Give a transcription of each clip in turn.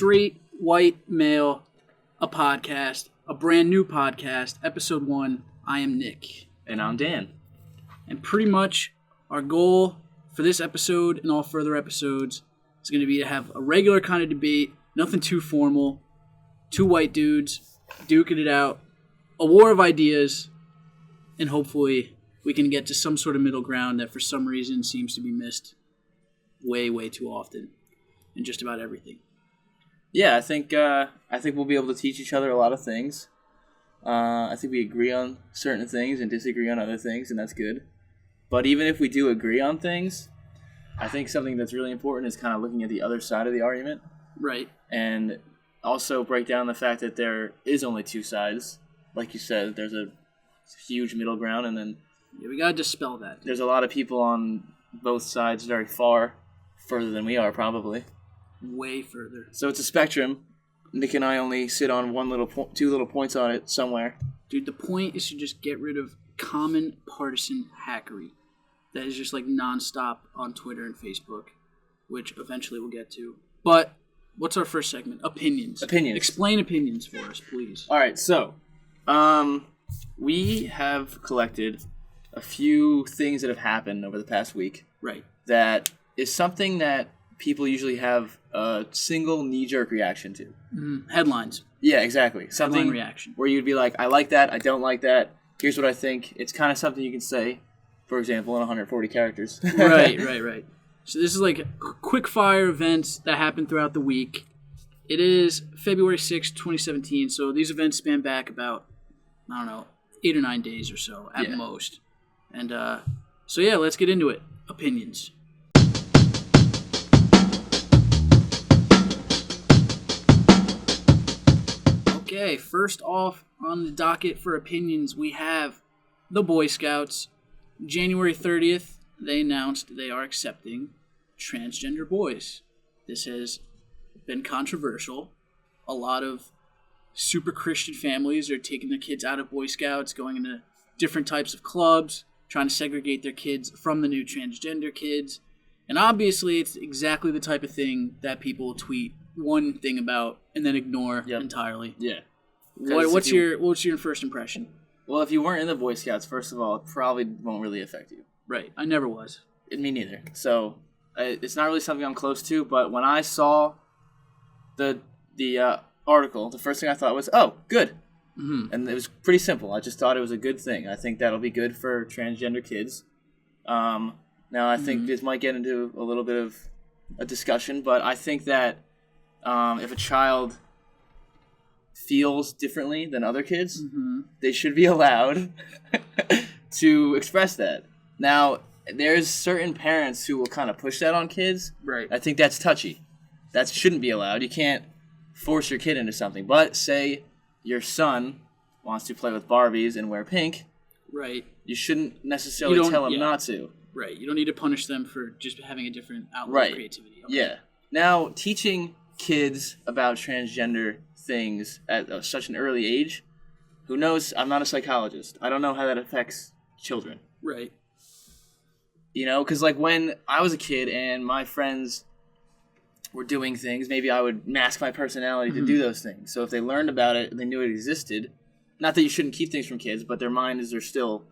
Straight White Male, a podcast, a brand new podcast, episode 1. I am Nick. And I'm Dan. And pretty much our goal for this episode and all further episodes is going to be to have a regular kind of debate, nothing too formal, two white dudes duking it out, a war of ideas, and hopefully we can get to some sort of middle ground that for some reason seems to be missed way, way too often in just about everything. Yeah, I think we'll be able to teach each other a lot of things. I think we agree on certain things and disagree on other things, and that's good. But even if we do agree on things, I think something that's really important is kind of looking at the other side of the argument. Right. And also break down the fact that there is only two sides. Like you said, there's a huge middle ground, and then we got to dispel that. There's a lot of people on both sides very further than we are, probably. Way further. So it's a spectrum. Nick and I only sit on two little points on it somewhere. Dude, the point is to just get rid of common partisan hackery that is just like nonstop on Twitter and Facebook, which eventually we'll get to. But what's our first segment? Opinions. Explain opinions for us, please. All right, so we have collected a few things that have happened over the past week. Right. That is something that people usually have a single knee-jerk reaction to. Headlines. Yeah, exactly. Something Headline reaction. Where you'd be like, I like that, I don't like that, here's what I think. It's kind of something you can say, for example, in 140 characters. Right. So this is like quick-fire events that happen throughout the week. It is February 6th, 2017, so these events span back about, 8 or 9 days or so at most. And so let's get into it. Opinions. Okay, first off on the docket for opinions, we have the Boy Scouts. January 30th, they announced they are accepting transgender boys. This has been controversial. A lot of super Christian families are taking their kids out of Boy Scouts, going into different types of clubs, trying to segregate their kids from the new transgender kids. And obviously, it's exactly the type of thing that people tweet one thing about and then ignore entirely. Yeah. What's your first impression? Well, if you weren't in the Boy Scouts, first of all, it probably won't really affect you. Right. I never was. Me neither. So it's not really something I'm close to, but when I saw the article, the first thing I thought was, oh, good. Mm-hmm. And it was pretty simple. I just thought it was a good thing. I think that'll be good for transgender kids. Now, I think this might get into a little bit of a discussion, but I think that if a child feels differently than other kids, they should be allowed to express that. Now, there's certain parents who will kind of push that on kids. Right. I think that's touchy. That shouldn't be allowed. You can't force your kid into something. But say your son wants to play with Barbies and wear pink. Right. You shouldn't necessarily tell him not to. Right. You don't need to punish them for just having a different outlet of creativity. Okay. Yeah. Now, teaching kids about transgender things at such an early age, who knows? I'm not a psychologist. I don't know how that affects children. Right. Because like when I was a kid and my friends were doing things, maybe I would mask my personality to do those things. So if they learned about it, they knew it existed. Not that you shouldn't keep things from kids, but their mind is they're still,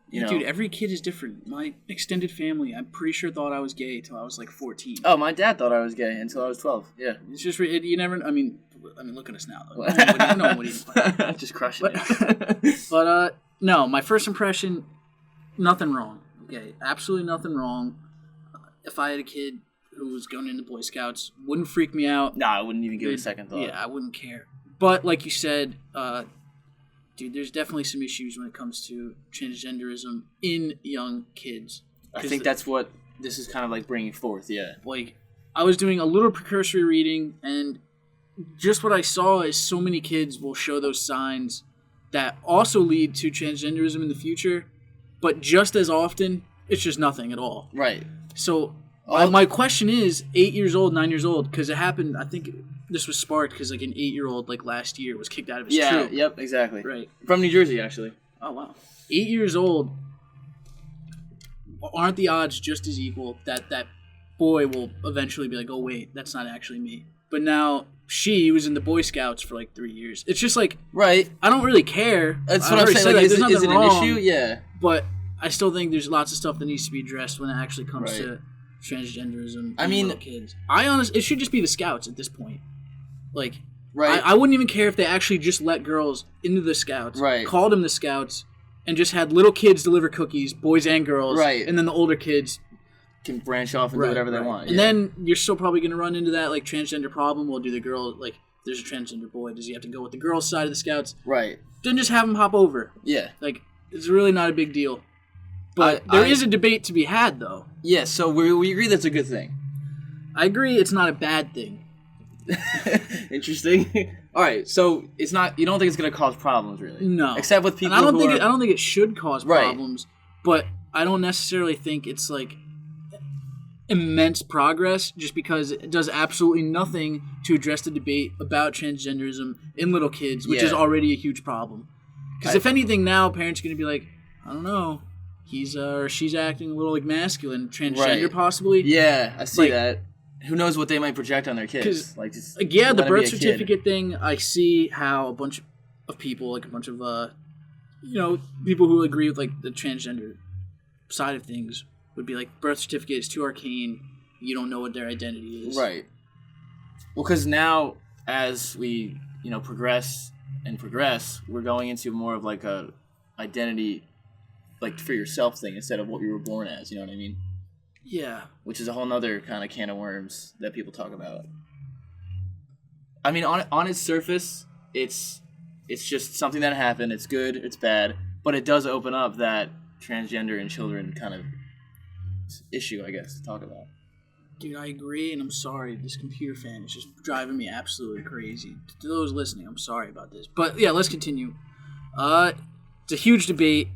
Dude, every kid is different. My extended family, I'm pretty sure, thought I was gay until I was like 14. Oh, my dad thought I was gay until I was 12. Yeah. It's just, you never, I mean, look at us now. No one would even just crushing it. But, no, my first impression, nothing wrong. Okay, absolutely nothing wrong. If I had a kid who was going into Boy Scouts, wouldn't freak me out. No, I wouldn't even give it a second thought. Yeah, I wouldn't care. But like you said, dude, there's definitely some issues when it comes to transgenderism in young kids. I think that's what this is kind of like bringing forth, yeah. Like, I was doing a little precursory reading, and just what I saw is so many kids will show those signs that also lead to transgenderism in the future, but just as often, it's just nothing at all. Right. So my question is, 8 years old, 9 years old, because it happened, I think this was sparked because like an 8-year-old like last year was kicked out of his troop. Yep, exactly. Right. From New Jersey, actually. Oh, wow. 8 years old, aren't the odds just as equal that boy will eventually be like, oh, wait, that's not actually me. But now she was in the Boy Scouts for like 3 years. It's just like, right. I don't really care. That's what I'm saying. Like, is it an issue? Yeah. But I still think there's lots of stuff that needs to be addressed when it actually comes to transgenderism. I mean, little kids. It should just be the Scouts at this point. Like, right. I wouldn't even care if they actually just let girls into the Scouts, called them the Scouts, and just had little kids deliver cookies, boys and girls, and then the older kids can branch off and do whatever they want. And then you're still probably going to run into that like transgender problem. Well, do the girl, like, there's a transgender boy, does he have to go with the girl's side of the Scouts? Right. Then just have him hop over. Yeah. Like, it's really not a big deal. But there is a debate to be had, though. Yeah, so we agree that's a good thing. I agree it's not a bad thing. Interesting. All right, so it's not. You don't think it's going to cause problems, really? No. Except with people. I don't think it should cause problems, but I don't necessarily think it's like immense progress just because it does absolutely nothing to address the debate about transgenderism in little kids, which is already a huge problem. Because if anything, now parents are going to be like, I don't know, he's or she's acting a little like masculine, transgender possibly. Yeah, I see that. Who knows what they might project on their kids? Like, the birth certificate thing. I see how a bunch of people, like a bunch of people who agree with like the transgender side of things, would be like, birth certificate is too arcane. You don't know what their identity is. Right. Well, because now as we progress, we're going into more of like a identity, like for yourself thing instead of what you were born as. You know what I mean? Yeah. Which is a whole nother kind of can of worms that people talk about. I mean, on its surface, it's just something that happened. It's good, it's bad, but it does open up that transgender and children kind of issue, I guess, to talk about. Dude, I agree, and I'm sorry. This computer fan is just driving me absolutely crazy. To those listening, I'm sorry about this. But yeah, let's continue. It's a huge debate.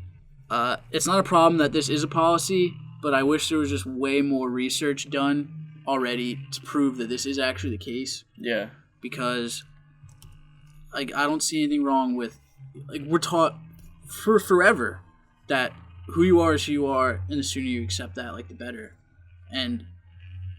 It's not a problem that this is a policy, but I wish there was just way more research done already to prove that this is actually the case. Yeah. Because, like, I don't see anything wrong with, like, we're taught for forever that who you are is who you are, and the sooner you accept that, like, the better. And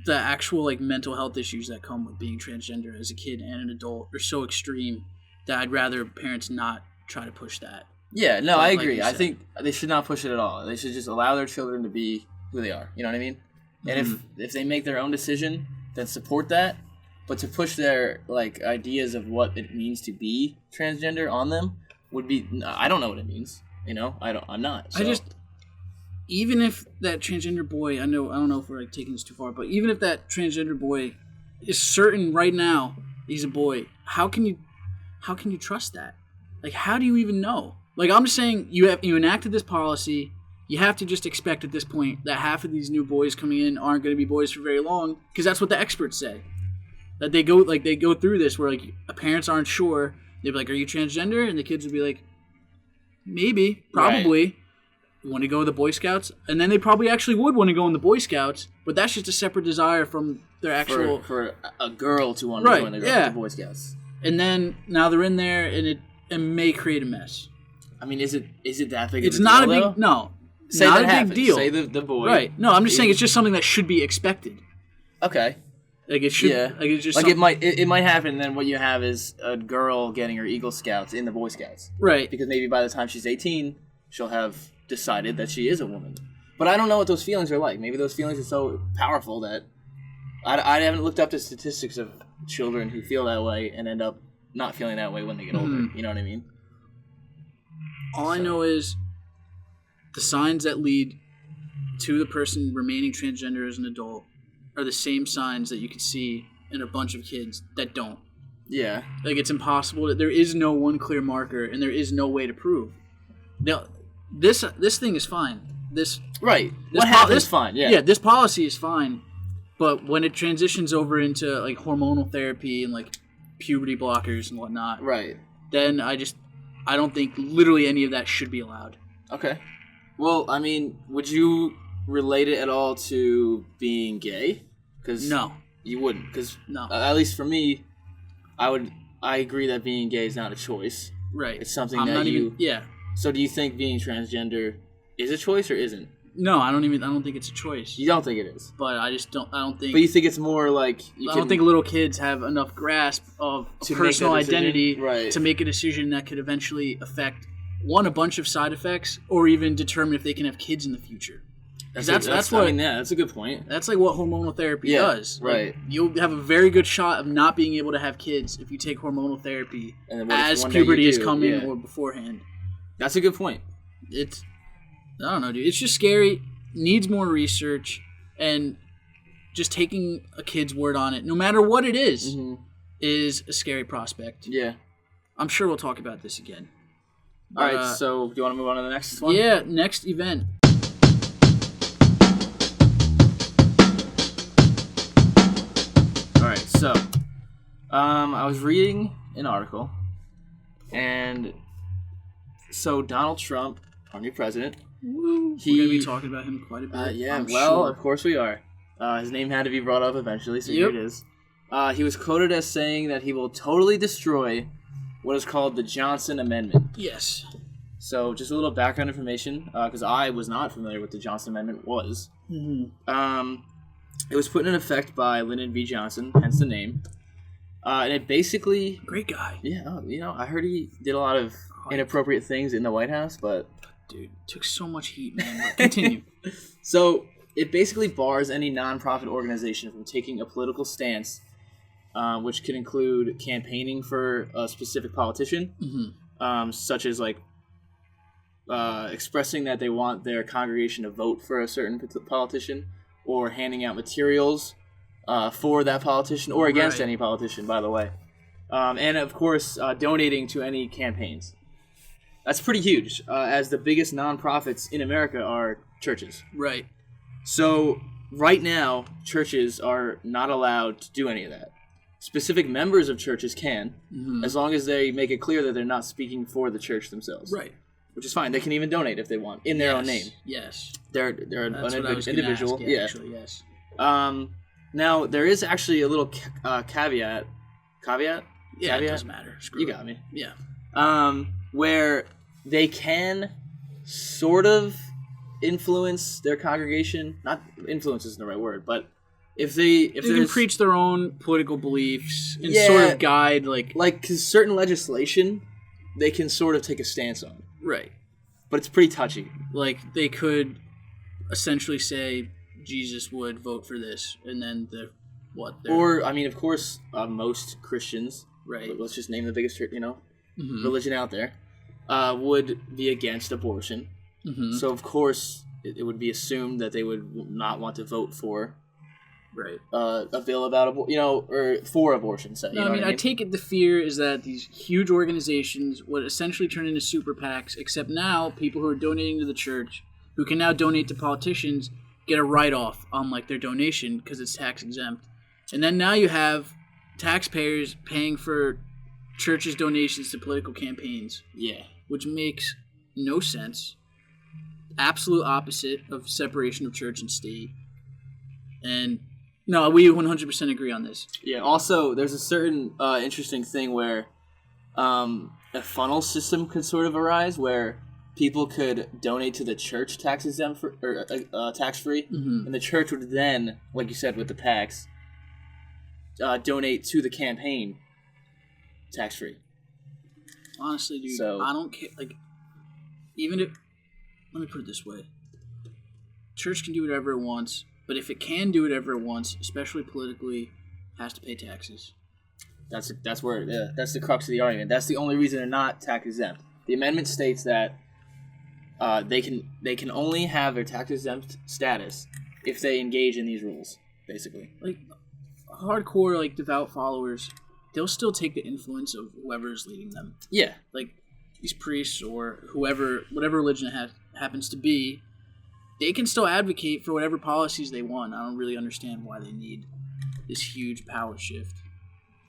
the actual, like, mental health issues that come with being transgender as a kid and an adult are so extreme that I'd rather parents not try to push that. Yeah, no, I agree. I think they should not push it at all. They should just allow their children to be who they are. You know what I mean? And if they make their own decision, then support that. But to push their like ideas of what it means to be transgender on them would be, I don't know what it means. I'm not. So. Even if that transgender boy, I don't know if we're like taking this too far, but even if that transgender boy is certain right now he's a boy, how can you trust that? Like, how do you even know? Like, I'm just saying, you enacted this policy. You have to just expect at this point that half of these new boys coming in aren't going to be boys for very long, because that's what the experts say. That they go through this where like parents aren't sure. They'd be like, "Are you transgender?" And the kids would be like, "Maybe, probably." Right. Want to go to the Boy Scouts, and then they probably actually would want to go in the Boy Scouts, but that's just a separate desire from their actual for a girl to want to join the Boy Scouts. And then now they're in there, and it may create a mess. I mean, is it that big? It's not a big no. Say not that a happens. Big deal. Say the boy. Right. No, I'm just saying it's just something that should be expected. Okay. Like it should. Yeah. Like it's just like it might happen. And then what you have is a girl getting her Eagle Scouts in the Boy Scouts. Right. Because maybe by the time she's 18, she'll have decided that she is a woman. But I don't know what those feelings are like. Maybe those feelings are so powerful that I haven't looked up the statistics of children who feel that way and end up not feeling that way when they get older. You know what I mean? All I know is the signs that lead to the person remaining transgender as an adult are the same signs that you can see in a bunch of kids that don't. Yeah. Like, it's impossible. There is no one clear marker, and there is no way to prove. Now, this thing is fine. Right. What happens is fine, yeah. Yeah, this policy is fine. But when it transitions over into, like, hormonal therapy and, like, puberty blockers and whatnot, right, then I don't think literally any of that should be allowed. Okay. Well, I mean, would you relate it at all to being gay? No. You wouldn't. Because, at least for me, I agree that being gay is not a choice. Right. It's something yeah. So do you think being transgender is a choice or isn't? No, I don't think it's a choice. You don't think it is? But I don't think... But you think it's more like... I don't think little kids have enough grasp of personal identity to make a decision that could eventually affect, one, a bunch of side effects, or even determine if they can have kids in the future. That's a good point. That's like what hormonal therapy does. Right. Like, you'll have a very good shot of not being able to have kids if you take hormonal therapy as puberty is coming or beforehand. That's a good point. I don't know, dude. It's just scary. Needs more research, and just taking a kid's word on it, no matter what it is a scary prospect. Yeah. I'm sure we'll talk about this again. All right. So, do you want to move on to the next one? Yeah. Next event. Alright, so I was reading an article, and so Donald Trump, our new president, we're going to be talking about him quite a bit. Of course we are. His name had to be brought up eventually, so here it is. He was quoted as saying that he will totally destroy what is called the Johnson Amendment. Yes. So just a little background information, because I was not familiar with the Johnson Amendment was. It was put in effect by Lyndon B. Johnson, hence the name. And it basically... Great guy. Yeah, I heard he did a lot of inappropriate things in the White House, but... Dude, took so much heat, man. Continue. So, it basically bars any nonprofit organization from taking a political stance, which could include campaigning for a specific politician, such as, like, expressing that they want their congregation to vote for a certain politician, or handing out materials for that politician, or against any politician, by the way. And, of course, donating to any campaigns. That's pretty huge, as the biggest nonprofits in America are churches. Right. So, right now, churches are not allowed to do any of that. Specific members of churches can, as long as they make it clear that they're not speaking for the church themselves. Right. Which is fine. They can even donate if they want, in their own name. Yes. They're an individual. Actually, yes. Now, there is actually a little caveat. Caveat? Yeah, caveat? It doesn't matter. You got me. Yeah. Where they can sort of influence their congregation. Not influence isn't the right word, but if they can preach their own political beliefs and sort of guide, cause certain legislation, they can sort of take a stance on. Right. But it's pretty touchy. Like, they could essentially say Jesus would vote for this, and then Or, I mean, of course, most Christians, right? Let's just name the biggest, religion out there, would be against abortion. So, of course, it would be assumed that they would not want to vote for a bill about or for abortion. So, I take it the fear is that these huge organizations would essentially turn into super PACs, except now people who are donating to the church, who can now donate to politicians, get a write-off on their donation because it's tax exempt. And then now you have taxpayers paying for churches' donations to political campaigns. Yeah. Which makes no sense. Absolute opposite of separation of church and state. And no, we 100% agree on this. Yeah. Also, there's a certain interesting thing where a funnel system could sort of arise where people could donate to the church tax exempt or tax free, and the church would then, like you said, with the PACs, donate to the campaign tax free. Honestly, dude, I don't care. Even if, let me put it this way: church can do whatever it wants. But if it can do whatever it wants, especially politically, it has to pay taxes. That's the crux of the argument. That's the only reason they're not tax exempt. The amendment states that they can only have their tax exempt status if they engage in these rules, basically. Hardcore devout followers, they'll still take the influence of whoever is leading them. Yeah. These priests or whatever religion it happens to be. They can still advocate for whatever policies they want. I don't really understand why they need this huge power shift.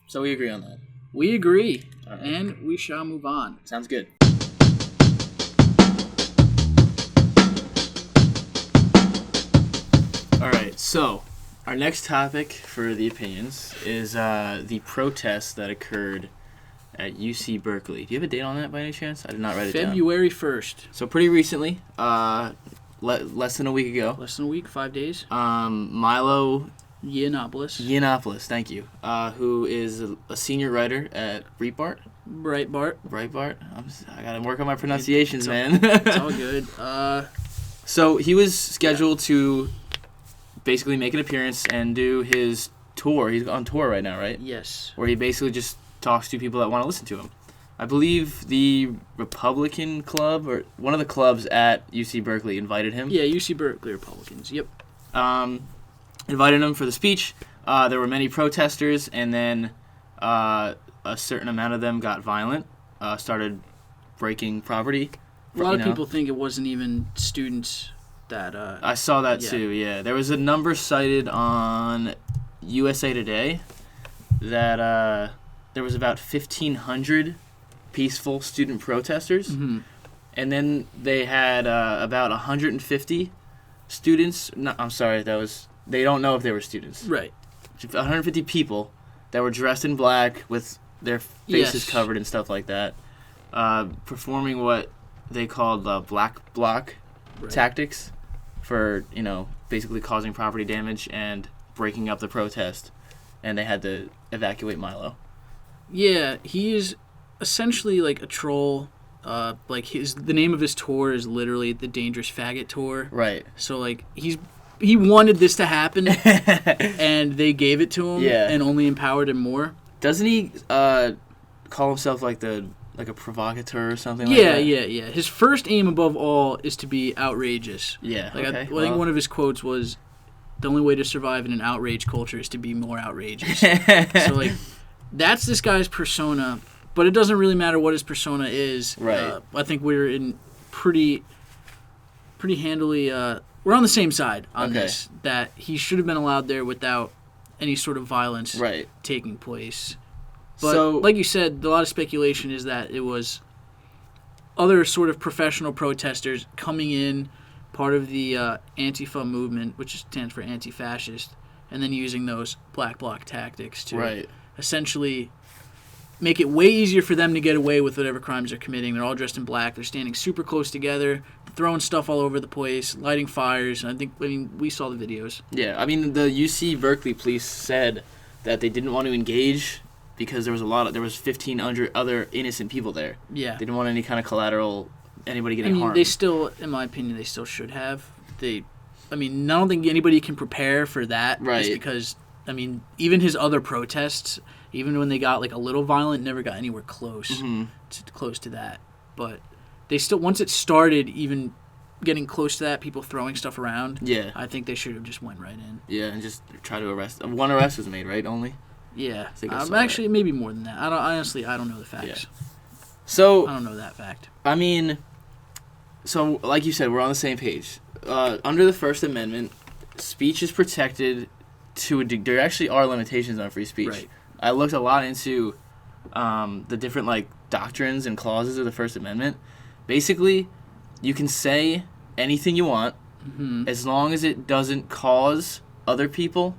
So we agree on that. We agree, right. And we shall move on. Sounds good. All right, so our next topic for the opinions is the protests that occurred at UC Berkeley. Do you have a date on that by any chance? I did not write it down. February 1st. So pretty recently, less than a week ago. Less than a week, 5 days. Milo Yiannopoulos, thank you. Who is a senior writer at Breitbart. Breitbart. I gotta work on my pronunciations, man. It's all good. So he was scheduled to basically make an appearance and do his tour. He's on tour right now, right? Yes. Where he basically just talks to people that want to listen to him. I believe the Republican Club, or one of the clubs at UC Berkeley, invited him. Yeah, UC Berkeley Republicans. Yep. Invited him for the speech. There were many protesters, and then a certain amount of them got violent, started breaking property. A lot of people think it wasn't even students that... I saw that too, yeah. There was a number cited on USA Today that there was about 1,500 peaceful student protesters, and then they had about 150 students. No, I'm sorry, they don't know if they were students. Right. 150 people that were dressed in black with their faces covered and stuff like that, performing what they called black bloc tactics for, basically causing property damage and breaking up the protest, and they had to evacuate Milo. Yeah, he is essentially like a troll. The name of his tour is literally the Dangerous Faggot Tour. Right. So like he wanted this to happen, and they gave it to him, and only empowered him more. Doesn't he call himself like a provocateur or something like that? Yeah. His first aim above all is to be outrageous. Yeah. I think one of his quotes was, "The only way to survive in an outrage culture is to be more outrageous." So like, that's this guy's persona, but it doesn't really matter what his persona is. Right. I think we're in pretty handily. We're on the same side on this. That he should have been allowed there without any sort of violence taking place. But like you said, a lot of speculation is that it was other sort of professional protesters coming in, part of the Antifa movement, which stands for anti-fascist, and then using those black bloc tactics to essentially make it way easier for them to get away with whatever crimes they're committing. They're all dressed in black. They're standing super close together, throwing stuff all over the place, lighting fires. And we saw the videos. Yeah, I mean, the UC Berkeley police said that they didn't want to engage because there was 1,500 other innocent people there. Yeah. They didn't want any kind of collateral, anybody getting harmed. They still, in my opinion, they still should have. I don't think anybody can prepare for that. Right. Just because, even his other protests, even when they got like a little violent, never got anywhere close to that. But they still, once it started even getting close to that, people throwing stuff around, I think they should have just went right in. Yeah, and just try to arrest. One arrest was made, right? Only? Yeah. Actually, maybe more than that. I don't know the facts. Yeah. So I don't know that fact. So like you said, we're on the same page. Under the First Amendment, speech is protected to a degree. There actually are limitations on free speech. Right. I looked a lot into the different doctrines and clauses of the First Amendment. Basically, you can say anything you want as long as it doesn't cause other people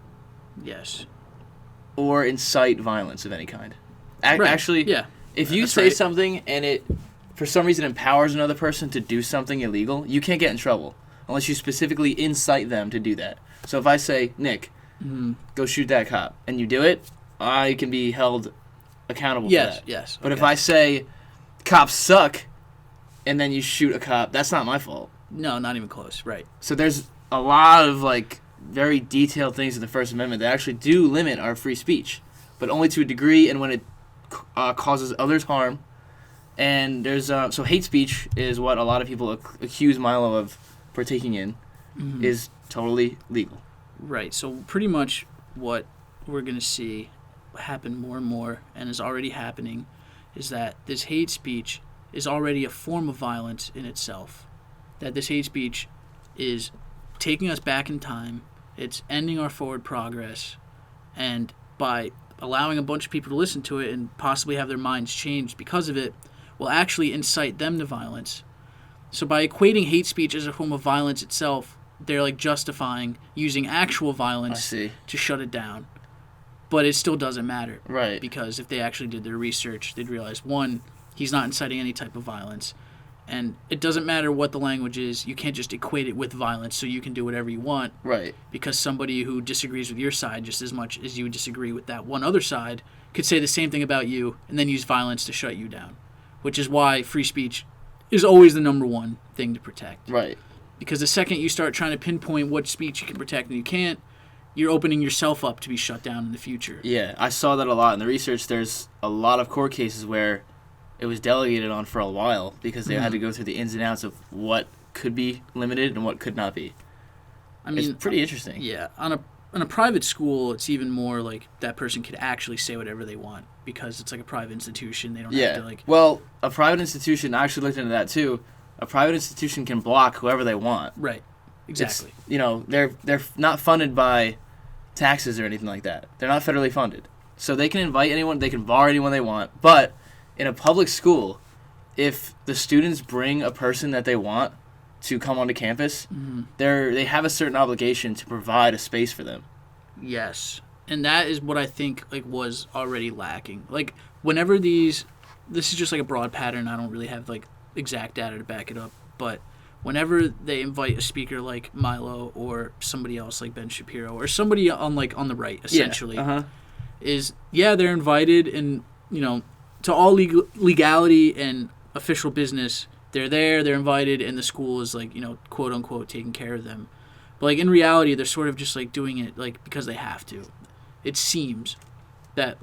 or incite violence of any kind. Actually, if you say something and it for some reason empowers another person to do something illegal, you can't get in trouble unless you specifically incite them to do that. So if I say, Nick, go shoot that cop, and you do it, I can be held accountable for that. Yes. But if I say, cops suck, and then you shoot a cop, that's not my fault. No, not even close. Right. So there's a lot of very detailed things in the First Amendment that actually do limit our free speech, but only to a degree, and when it causes others harm. And there's so hate speech is what a lot of people accuse Milo of partaking in, is totally legal. Right. So pretty much what we're going to see happen more and more, and is already happening, is that this hate speech is already a form of violence in itself. That this hate speech is taking us back in time, it's ending our forward progress, and by allowing a bunch of people to listen to it and possibly have their minds changed because of it, will actually incite them to violence. So by equating hate speech as a form of violence itself, they're justifying using actual violence to shut it down. But it still doesn't matter. Right. Because if they actually did their research, they'd realize, one, he's not inciting any type of violence. And it doesn't matter what the language is. You can't just equate it with violence so you can do whatever you want. Right. Because somebody who disagrees with your side just as much as you disagree with that one other side could say the same thing about you and then use violence to shut you down. Which is why free speech is always the number one thing to protect. Right. Because the second you start trying to pinpoint what speech you can protect and you can't, you're opening yourself up to be shut down in the future. Yeah, I saw that a lot in the research. There's a lot of court cases where it was delegated on for a while because they had to go through the ins and outs of what could be limited and what could not be. I mean, it's pretty interesting. Yeah, on a private school, it's even more like that person could actually say whatever they want because it's like a private institution. They don't have to like. Well, a private institution, I actually looked into that too. A private institution can block whoever they want. Right. Exactly. They're not funded by taxes or anything like that. They're not federally funded. So they can invite anyone, they can bar anyone they want. But in a public school, if the students bring a person that they want to come onto campus, they have a certain obligation to provide a space for them. Yes. And that is what I think like was already lacking. Like whenever this is just like a broad pattern, I don't really have like exact data to back it up, but whenever they invite a speaker like Milo or somebody else like Ben Shapiro or somebody on the right, essentially, they're invited and, to all legality and official business, they're invited and the school is like, quote unquote taking care of them. But like in reality, they're sort of just like doing it like because they have to. It seems that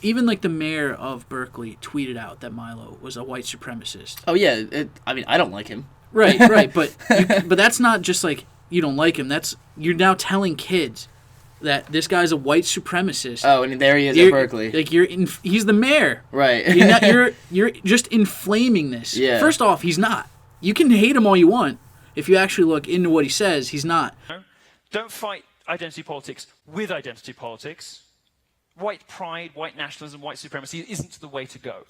even like the mayor of Berkeley tweeted out that Milo was a white supremacist. Oh yeah, I don't like him. Right, but that's not just like you don't like him. You're now telling kids that this guy's a white supremacist. Oh, and there he is at Berkeley. Like he's the mayor. Right. You're just inflaming this. Yeah. First off, he's not. You can hate him all you want. If you actually look into what he says, he's not. Don't fight identity politics with identity politics. White pride, white nationalism, white supremacy isn't the way to go.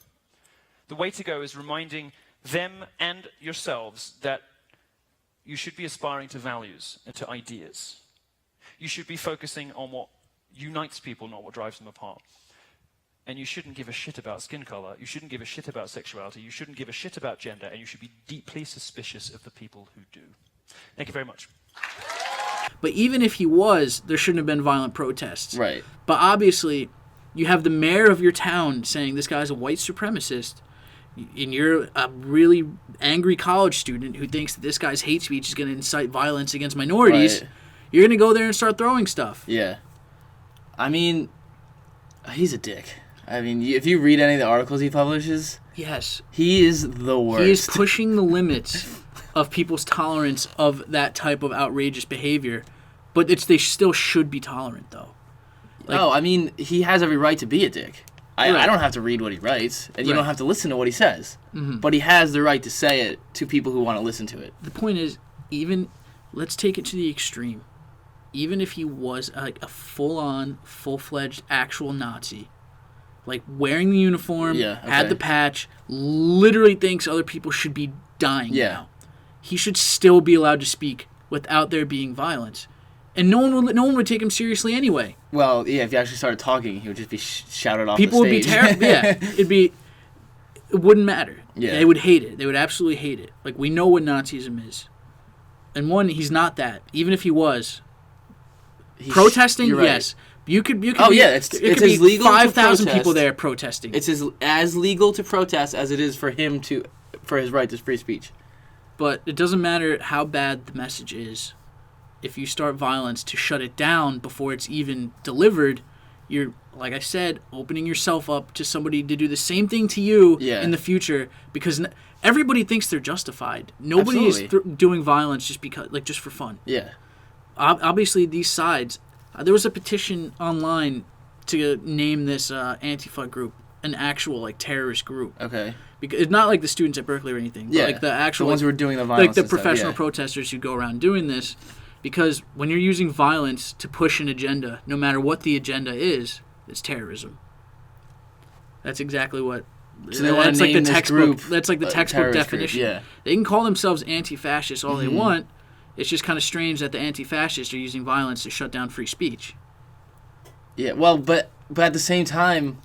The way to go is reminding them and yourselves that you should be aspiring to values and to ideas. You should be focusing on what unites people, not what drives them apart. And you shouldn't give a shit about skin color. You shouldn't give a shit about sexuality. You shouldn't give a shit about gender. And you should be deeply suspicious of the people who do. Thank you very much. But even if he was, there shouldn't have been violent protests. Right. But obviously, you have the mayor of your town saying this guy's a white supremacist, and you're a really angry college student who thinks that this guy's hate speech is going to incite violence against minorities. Right. You're going to go there and start throwing stuff. Yeah. I mean, he's a dick. I mean, if you read any of the articles he publishes, yes, he is the worst. He is pushing the limits of people's tolerance of that type of outrageous behavior, but they still should be tolerant, though. I mean, he has every right to be a dick. I don't have to read what he writes, and you don't have to listen to what he says. Mm-hmm. But he has the right to say it to people who want to listen to it. The point is, let's take it to the extreme. Even if he was like a full-on, full-fledged actual Nazi, like wearing the uniform, had the patch, literally thinks other people should be dying now, he should still be allowed to speak without there being violence. And no one would take him seriously anyway. Well, yeah, if he actually started talking, he would just be shouted off people the stage. People would be terrible. It wouldn't matter. Yeah. They would hate it. They would absolutely hate it. Like, we know what Nazism is. And he's not that. Even if he was. Protesting, right. Yes. You could it's as legal 5,000 people there protesting. It's as legal to protest as it is for his right to free speech. But it doesn't matter how bad the message is. If you start violence to shut it down before it's even delivered, you're, like I said, opening yourself up to somebody to do the same thing to you in the future, because everybody thinks they're justified. Nobody is doing violence just for fun. Yeah. Obviously, these sides. There was a petition online to name this Antifa group an actual terrorist group. Okay. Because it's not like the students at Berkeley or anything. Yeah. But the actual the ones who are doing the violence. Like the professional protesters who go around doing this. Because when you're using violence to push an agenda, no matter what the agenda is, it's terrorism. That's exactly what. So they want to name this textbook. group. That's like the textbook definition. Group, yeah. They can call themselves anti-fascists all they want. It's just kind of strange that the anti-fascists are using violence to shut down free speech. Yeah. Well, but at the same time,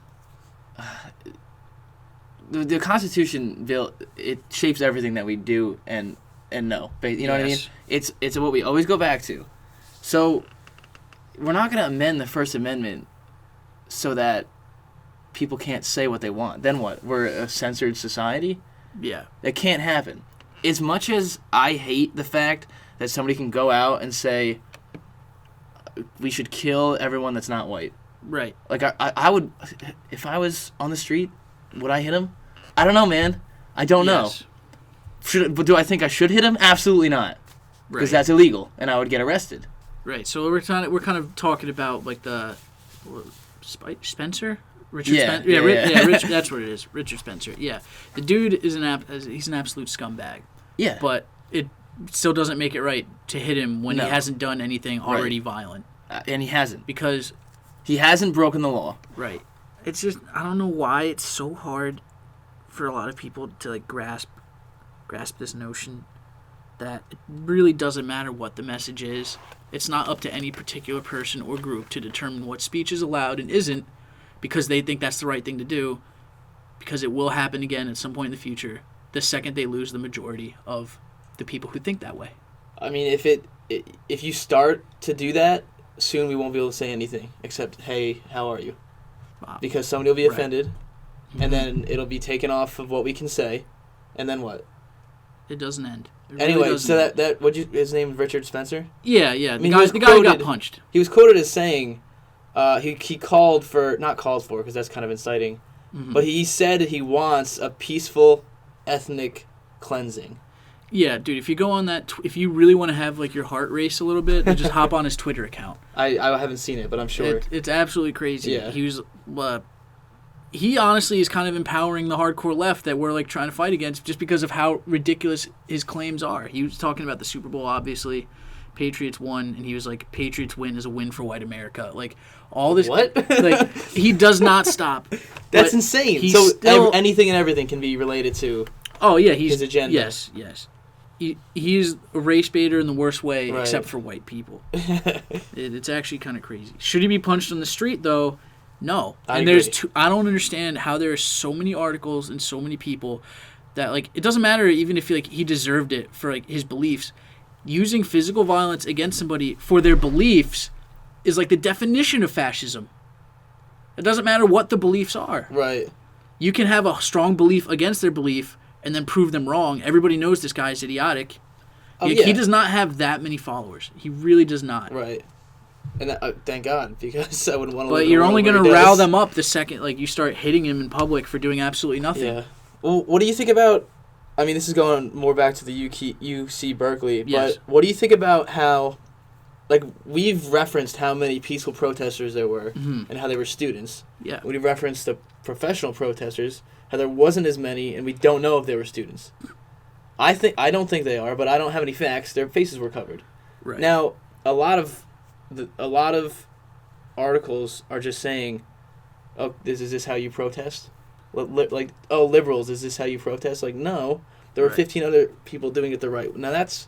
the Constitution, Bill, it shapes everything that we do and know. You know what I mean? It's what we always go back to. So we're not going to amend the First Amendment so that people can't say what they want. Then what? We're a censored society? Yeah. That can't happen. As much as I hate the fact that somebody can go out and say we should kill everyone that's not white. Right. Like, I would, if I was on the street, would I hit him? I don't know, man. I don't know. But do I think I should hit him? Absolutely not. Because that's illegal, and I would get arrested. Right. So we're kind of talking about like the Spencer. Richard Spencer. Rich, that's what it is. Richard Spencer. Yeah. The dude is he's an absolute scumbag. Yeah. But it still doesn't make it right to hit him when he hasn't done anything already violent. And he hasn't. Because he hasn't broken the law. Right. It's just, I don't know why it's so hard for a lot of people to like grasp this notion that it really doesn't matter what the message is. It's not up to any particular person or group to determine what speech is allowed and isn't, because they think that's the right thing to do, because it will happen again at some point in the future, the second they lose the majority of the people who think that way. I mean, if you start to do that, soon we won't be able to say anything except, hey, how are you? Because somebody will be offended, and then it'll be taken off of what we can say, and then what? It doesn't end. Anyway, so his name is Richard Spencer? Yeah. I mean, the guy who got punched. He was quoted as saying, he called for, not called for, because that's kind of inciting, but he said he wants a peaceful ethnic cleansing. Yeah, dude, if you go on that, if you really want to have like your heart race a little bit, then just hop on his Twitter account. I haven't seen it, but I'm sure. It's absolutely crazy. Yeah. He honestly is kind of empowering the hardcore left that we're like trying to fight against just because of how ridiculous his claims are. He was talking about the Super Bowl, obviously. Patriots won, and he was like, Patriots win is a win for white America. Like, all this. What? Like, he does not stop. That's insane. So anything and everything can be related to his agenda. Yes. He's a race baiter in the worst way, except for white people. It's actually kind of crazy. Should he be punched on the street, though? No. I don't understand how there are so many articles and so many people that, like, it doesn't matter even if he deserved it for like his beliefs. Using physical violence against somebody for their beliefs is like the definition of fascism. It doesn't matter what the beliefs are. Right. You can have a strong belief against their belief and then prove them wrong. Everybody knows this guy is idiotic. He does not have that many followers. He really does not. Right. And thank God, because I wouldn't want to. But you're only going to ral them up the second you start hitting him in public for doing absolutely nothing. Yeah. Well, what do you think about? I mean, this is going more back to the UC Berkeley, but what do you think about how, like, we've referenced how many peaceful protesters there were and how they were students. Yeah. We've referenced the professional protesters, how there wasn't as many, and we don't know if they were students. I don't think they are, but I don't have any facts. Their faces were covered. Right. Now, a lot of articles are just saying, "Oh, is this how you protest?" Like, "Oh, liberals, is this how you protest?" Like, no, there were 15 other people doing it the right way. Now that's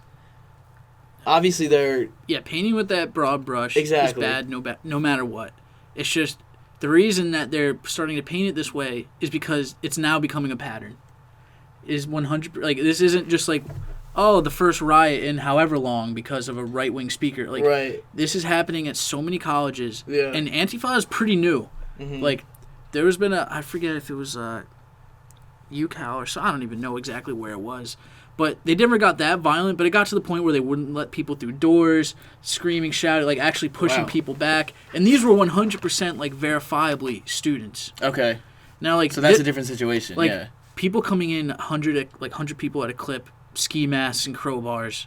obviously they're painting with that broad brush exactly is bad no matter what. It's just the reason that they're starting to paint it this way is because it's now becoming a pattern. Is 100 like this isn't just like, oh, the first riot in however long because of a right-wing speaker. Like, this is happening at so many colleges. Yeah. And Antifa is pretty new. Mm-hmm. Like, there has been I forget if it was UCal or so, I don't even know exactly where it was. But they never got that violent, but it got to the point where they wouldn't let people through doors, screaming, shouting, like actually pushing people back. And these were 100% like verifiably students. Okay. Now, like, so that's a different situation. Like, people coming in 100 people at a clip, ski masks and crowbars,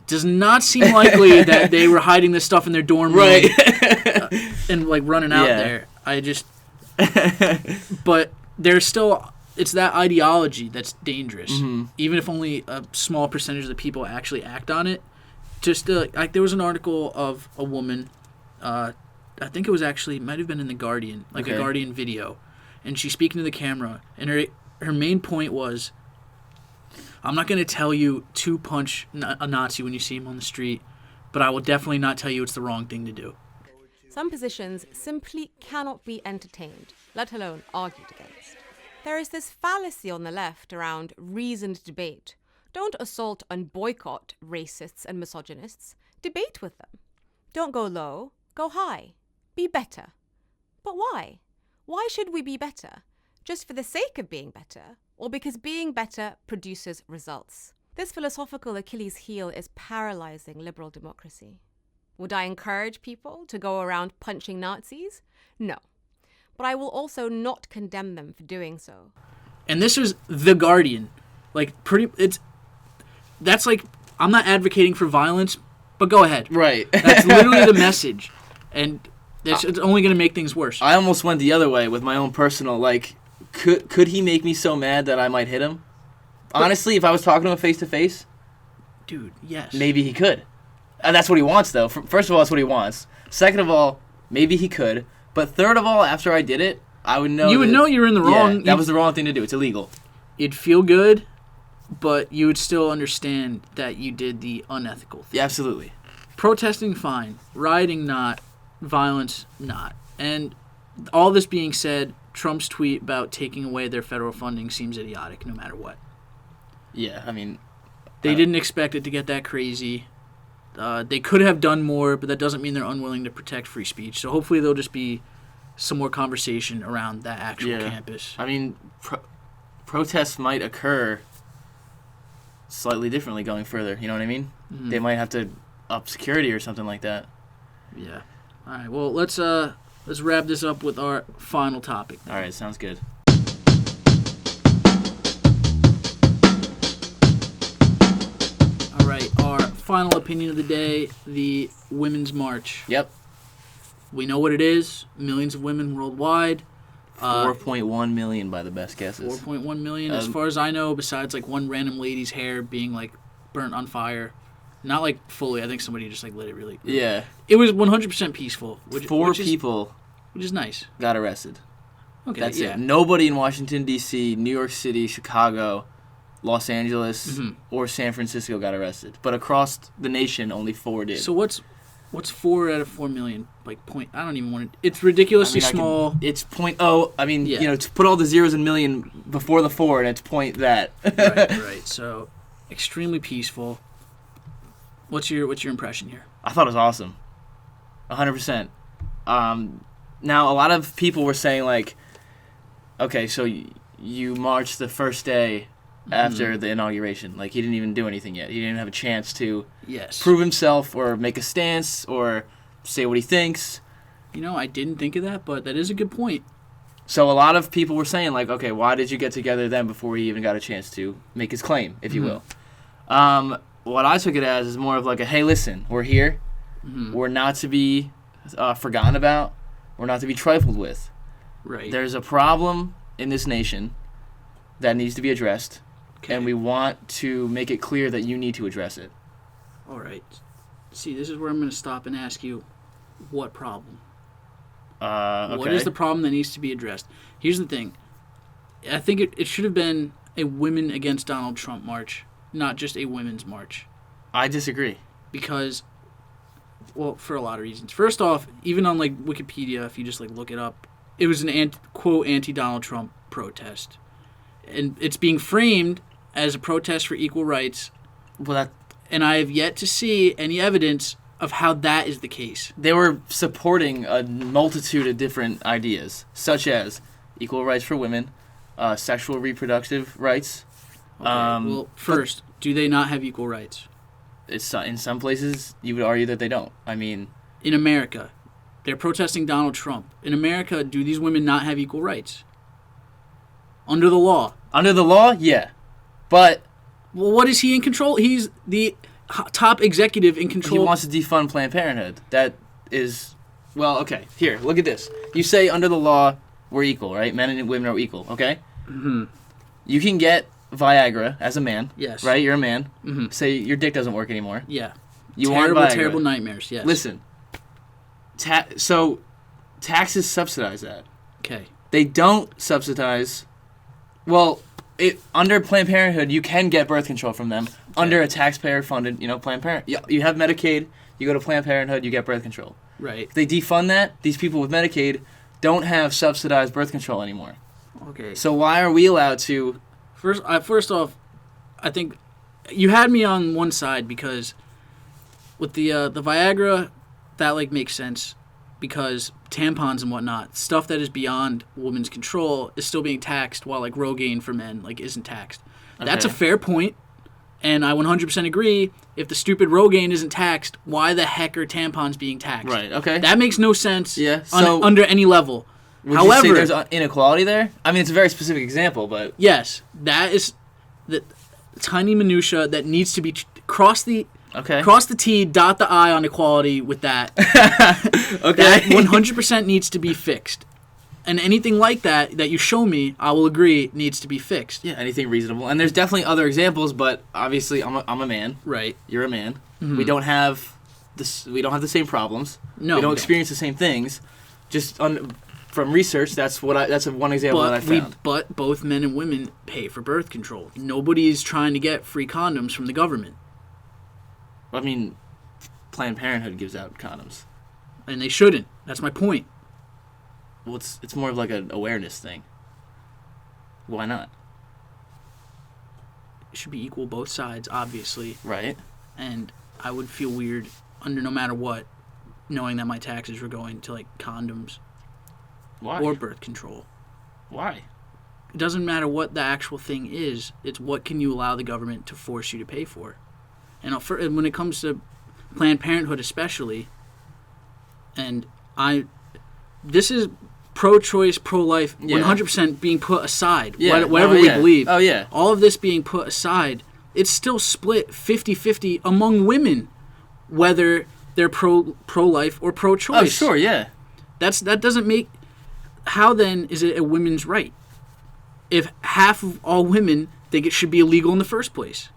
does not seem likely that they were hiding this stuff in their dorm room and like running out there. But there's still, it's that ideology that's dangerous. Mm-hmm. Even if only a small percentage of the people actually act on it. Just like there was an article of a woman, I think it was actually, might have been in The Guardian, a Guardian video, and she's speaking to the camera, and her main point was, I'm not going to tell you to punch a Nazi when you see him on the street, but I will definitely not tell you it's the wrong thing to do. Some positions simply cannot be entertained, let alone argued against. There is this fallacy on the left around reasoned debate. Don't assault and boycott racists and misogynists. Debate with them. Don't go low, go high. Be better. But why? Why should we be better? Just for the sake of being better, or because being better produces results? This philosophical Achilles heel is paralyzing liberal democracy. Would I encourage people to go around punching Nazis? No. But I will also not condemn them for doing so. And this was The Guardian. That's like, I'm not advocating for violence, but go ahead. Right. That's literally the message. And it's only going to make things worse. I almost went the other way with my own personal, like, could he make me so mad that I might hit him? Honestly, if I was talking to him face-to-face, dude, yes. maybe he could. And that's what he wants, though. First of all, that's what he wants. Second of all, maybe he could. But third of all, after I did it, I would know. You would know you're in the wrong. Yeah, that was the wrong thing to do. It's illegal. It'd feel good, but you would still understand that you did the unethical thing. Yeah, absolutely. Protesting, fine. Rioting, not. Violence, not. And all this being said, Trump's tweet about taking away their federal funding seems idiotic no matter what. Yeah, I mean... They didn't expect it to get that crazy. They could have done more, but that doesn't mean they're unwilling to protect free speech. So hopefully there'll just be some more conversation around that actual campus. I mean, protests might occur slightly differently going further. You know what I mean? Mm-hmm. They might have to up security or something like that. Yeah. All right. Well, let's wrap this up with our final topic. All right. Sounds good. All right. Our final opinion of the day: the Women's March. Yep. We know what it is. Millions of women worldwide. 4.1 million by the best guesses. 4.1 million, as far as I know, besides like one random lady's hair being like burnt on fire. Not like fully. I think somebody just like lit it really. Yeah. It was 100% peaceful. Four people which is nice. Got arrested. Okay, that's it. Nobody in Washington, D.C., New York City, Chicago, Los Angeles, or San Francisco got arrested. But across the nation, only 4 did. So what's 4 out of 4 million? Like point. I don't even want to. It's ridiculously small. It's 0.0. I mean, you know, to put all the zeros in million before the 4, and it's point that. Right. So extremely peaceful. What's your impression here? I thought it was awesome. 100%. Now, a lot of people were saying, like, okay, so you marched the first day after the inauguration. Like, he didn't even do anything yet. He didn't have a chance to prove himself or make a stance or say what he thinks. You know, I didn't think of that, but that is a good point. So a lot of people were saying, like, okay, why did you get together then before he even got a chance to make his claim, if you will? What I took it as is more of like a, hey, listen, we're here. We're not to be forgotten about. We're not to be trifled with. Right. There's a problem in this nation that needs to be addressed, and we want to make it clear that you need to address it. All right. See, this is where I'm going to stop and ask you, what problem? Okay. What is the problem that needs to be addressed? Here's the thing. I think it should have been a Women Against Donald Trump march, not just a women's march. I disagree. Because, well, for a lot of reasons. First off, even on like Wikipedia, if you just like look it up, it was an quote anti-Donald Trump protest, and it's being framed as a protest for equal rights. Well, and I have yet to see any evidence of how that is the case. They were supporting a multitude of different ideas, such as equal rights for women, sexual reproductive rights. Okay, well, first, do they not have equal rights? It's in some places you would argue that they don't. I mean, in America, they're protesting Donald Trump. In America, do these women not have equal rights? Under the law. Under the law, yeah. But well, what is he in control? He's the top executive in control. He wants to defund Planned Parenthood. That is, well, okay. Here, look at this. You say under the law we're equal, right? Men and women are equal, okay? Mm-hmm. You can get Viagra as a man. Yes. Right? You're a man. Mm-hmm. Say your dick doesn't work anymore. Yeah. You want Viagra. Terrible nightmares, yes. Listen. So taxes subsidize that. Okay. They don't subsidize. Well, under Planned Parenthood, you can get birth control from them under a taxpayer-funded, Planned Parenthood. You have Medicaid, you go to Planned Parenthood, you get birth control. Right. If they defund that, these people with Medicaid don't have subsidized birth control anymore. Okay. So why are we allowed to? First off, I think you had me on one side because with the Viagra, that like makes sense because tampons and whatnot, stuff that is beyond women's control is still being taxed while like Rogaine for men like isn't taxed. Okay. That's a fair point, and I 100% agree. If the stupid Rogaine isn't taxed, why the heck are tampons being taxed? Right. Okay. That makes no sense. Yeah. So under any level. Would However, you say there's inequality there? I mean, it's a very specific example, but yes, that is the tiny minutia that needs to be cross the T, dot the I on equality with that. Okay. That 100% needs to be fixed. And anything like that you show me, I will agree needs to be fixed. Yeah, anything reasonable. And there's definitely other examples, but obviously I'm a man. Right. You're a man. Mm-hmm. We don't have the same problems. No. We don't experience the same things. Just from research, that's one example that I found. But both men and women pay for birth control. Nobody's trying to get free condoms from the government. I mean, Planned Parenthood gives out condoms. And they shouldn't. That's my point. Well, it's more of like an awareness thing. Why not? It should be equal both sides, obviously. Right. And I would feel weird under no matter what, knowing that my taxes were going to like condoms. Why? Or birth control. Why? It doesn't matter what the actual thing is. It's what can you allow the government to force you to pay for. And when it comes to Planned Parenthood especially, and this is pro-choice, pro-life, 100% being put aside. Yeah. Whatever we believe. Oh, yeah. All of this being put aside, it's still split 50-50 among women, whether they're pro-life or pro-choice. Oh, sure, yeah. That doesn't make... How then is it a women's right? If half of all women think it should be illegal in the first place.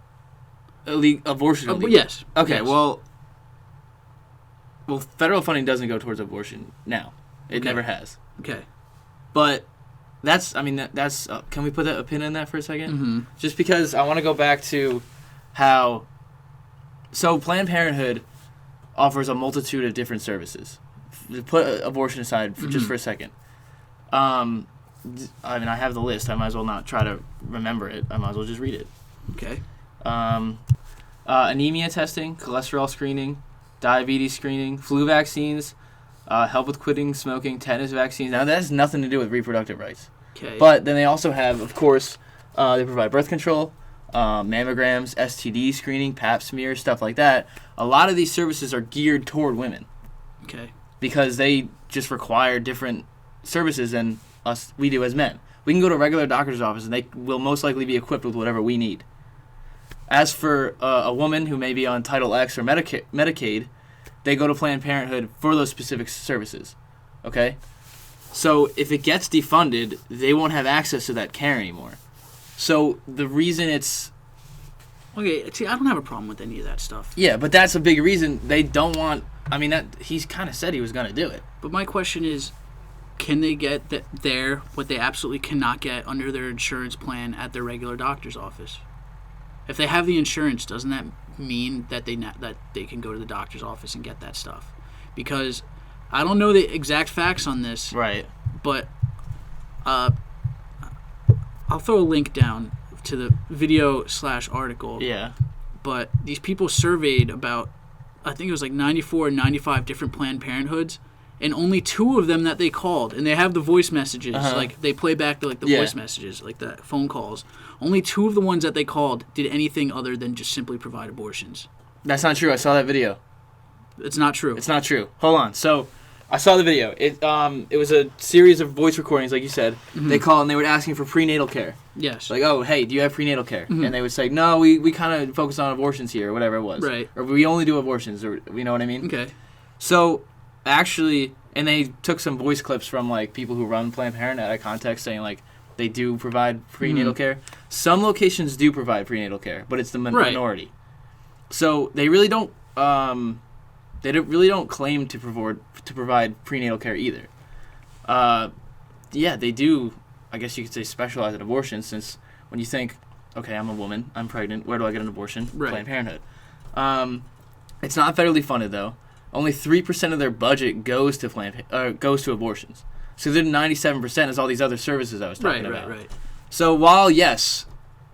Abortion illegal? Yes. Okay, yes. Well, federal funding doesn't go towards abortion now. It never has. Okay. But that's can we put a pin in that for a second? Mm-hmm. Just because I want to go back to how... So Planned Parenthood offers a multitude of different services. Put abortion aside just for a second. I mean, I have the list. I might as well not try to remember it. I might as well just read it. Okay. Anemia testing, cholesterol screening, diabetes screening, flu vaccines, help with quitting smoking, tetanus vaccines. Now, that has nothing to do with reproductive rights. Okay. But then they also have, of course, they provide birth control, mammograms, STD screening, pap smears, stuff like that. A lot of these services are geared toward women. Okay. Because they just require different services than we do as men. We can go to a regular doctor's office and they will most likely be equipped with whatever we need. As for a woman who may be on Title X or Medicaid, they go to Planned Parenthood for those specific services. Okay? So if it gets defunded, they won't have access to that care anymore. So the reason it's... Okay, see, I don't have a problem with any of that stuff. Yeah, but that's a big reason they don't want... I mean, he's kind of said he was going to do it. But my question is, can they get what they absolutely cannot get under their insurance plan at their regular doctor's office? If they have the insurance, doesn't that mean that they can go to the doctor's office and get that stuff? Because I don't know the exact facts on this. Right. But I'll throw a link down to the video/article. Yeah. But these people surveyed about, I think it was like 94 or 95 different Planned Parenthoods, and only 2 of them that they called, and they have the voice messages, like they play back the voice messages, like the phone calls. Only 2 of the ones that they called did anything other than just simply provide abortions. That's not true. I saw that video. It's not true. It's not true. Hold on. So, I saw the video. It was a series of voice recordings, like you said. Mm-hmm. They called and they were asking for prenatal care. Yes. Like, oh, hey, do you have prenatal care? Mm-hmm. And they would say, no, we kind of focus on abortions here, or whatever it was. Right. Or we only do abortions, or you know what I mean? Okay. So, actually, and they took some voice clips from, like, people who run Planned Parenthood out of context saying, like, they do provide prenatal care. Some locations do provide prenatal care, but it's the minority. So, they really don't... They really don't claim to provide prenatal care either. Yeah, they do, I guess you could say, specialize in abortion, since when you think, okay, I'm a woman, I'm pregnant, where do I get an abortion? Right. Planned Parenthood. It's not federally funded, though. Only 3% of their budget goes to abortions. So then 97% is all these other services I was talking about. Right. So while, yes,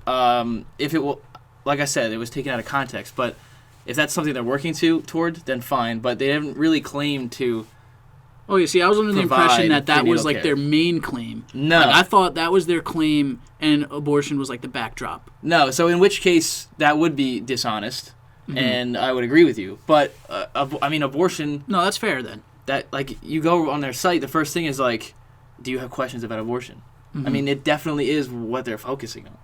if it will, like I said, it was taken out of context, but if that's something they're working toward, then fine. But they haven't really claimed to. Oh, you see, I was under the impression that was like care. their main claim. No. Like, I thought that was their claim, and abortion was like the backdrop. No, so in which case that would be dishonest, and I would agree with you. But I mean, abortion. No, that's fair then. That like you go on their site, the first thing is like, do you have questions about abortion? I mean, it definitely is what they're focusing on,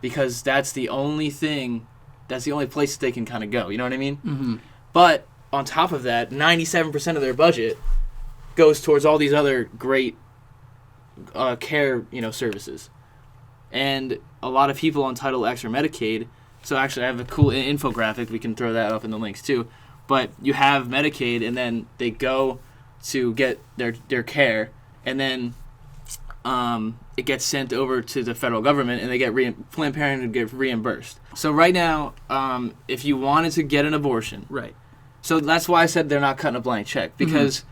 because that's the only thing, that's the only place that they can kind of go. You know what I mean? Mm-hmm. But on top of that, 97% of their budget goes towards all these other great care, services. And a lot of people on Title X or Medicaid. So actually, I have a cool infographic. We can throw that up in the links too. But you have Medicaid, and then they go to get their care, and then it gets sent over to the federal government, and they get Planned Parenthood gets reimbursed. So right now, if you wanted to get an abortion, right. So that's why I said they're not cutting a blank check, because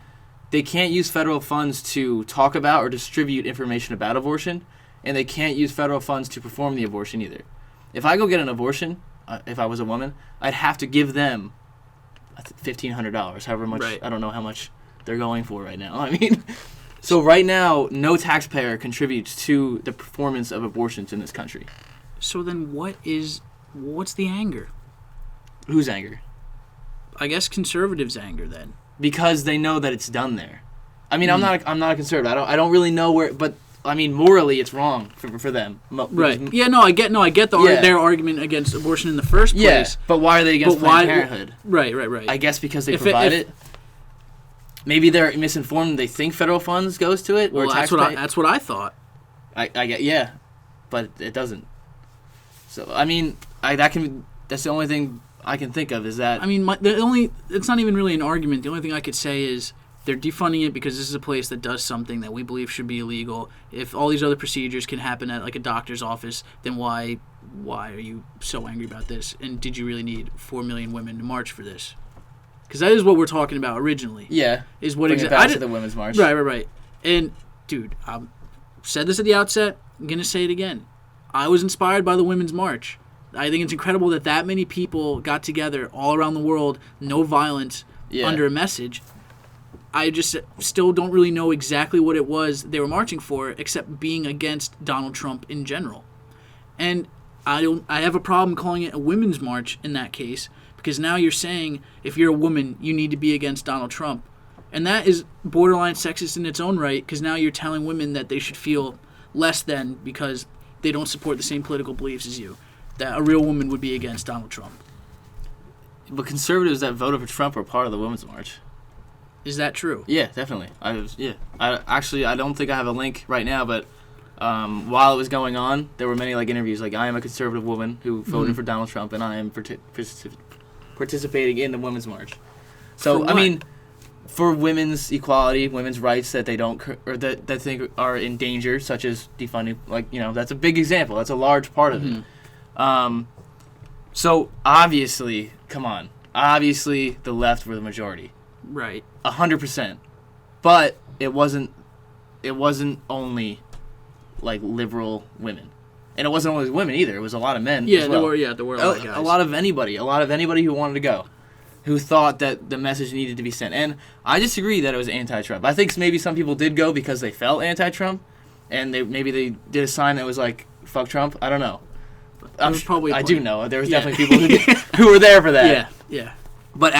they can't use federal funds to talk about or distribute information about abortion, and they can't use federal funds to perform the abortion either. If I go get an abortion, if I was a woman, I'd have to give them $1,500, however much. Right. I don't know how much they're going for right now. I mean, so right now, no taxpayer contributes to the performance of abortions in this country. So then what's the anger? Whose anger? I guess conservatives' anger then. Because they know that it's done there. I mean, I'm not a conservative. I don't really know where, but I mean, morally, it's wrong for them. Right. Yeah. No, I get their argument against abortion in the first place. Yeah. But why are they against Planned Parenthood? Right. I guess because they provide it. Maybe they're misinformed. They think federal funds goes to it. Well, or that's what I thought. I get, yeah, but it doesn't. So I mean, that's the only thing I can think of is that. I mean, it's not even really an argument. The only thing I could say is they're defunding it because this is a place that does something that we believe should be illegal. If all these other procedures can happen at like a doctor's office, then why are you so angry about this? And did you really need 4 million women to march for this? Because that is what we're talking about originally. Yeah. Is what exactly the Women's March. Right. And dude, I said this at the outset. I'm gonna say it again. I was inspired by the Women's March. I think it's incredible that many people got together all around the world, no violence, under a message. I just still don't really know exactly what it was they were marching for, except being against Donald Trump in general. And I have a problem calling it a women's march in that case, because now you're saying if you're a woman, you need to be against Donald Trump. And that is borderline sexist in its own right, because now you're telling women that they should feel less than because they don't support the same political beliefs as you, that a real woman would be against Donald Trump. But conservatives that voted for Trump were part of the Women's March. Is that true? Yeah, definitely. I don't think I have a link right now, but while it was going on, there were many like interviews like, I am a conservative woman who voted for Donald Trump, and I am participating in the Women's March. So I mean, for women's equality, women's rights that they don't or that they think are in danger, such as defunding, that's a big example. That's a large part of it. So obviously the left were the majority. Right. 100%. But it wasn't only like liberal women. And it wasn't only women either. It was a lot of men. Yeah, as well. there were a lot of guys. A lot of anybody who wanted to go, who thought that the message needed to be sent. And I disagree that it was anti-Trump. I think maybe some people did go because they felt anti-Trump, and maybe they did a sign that was like "fuck Trump." I don't know. I do know there was definitely people who were there for that. Yeah. But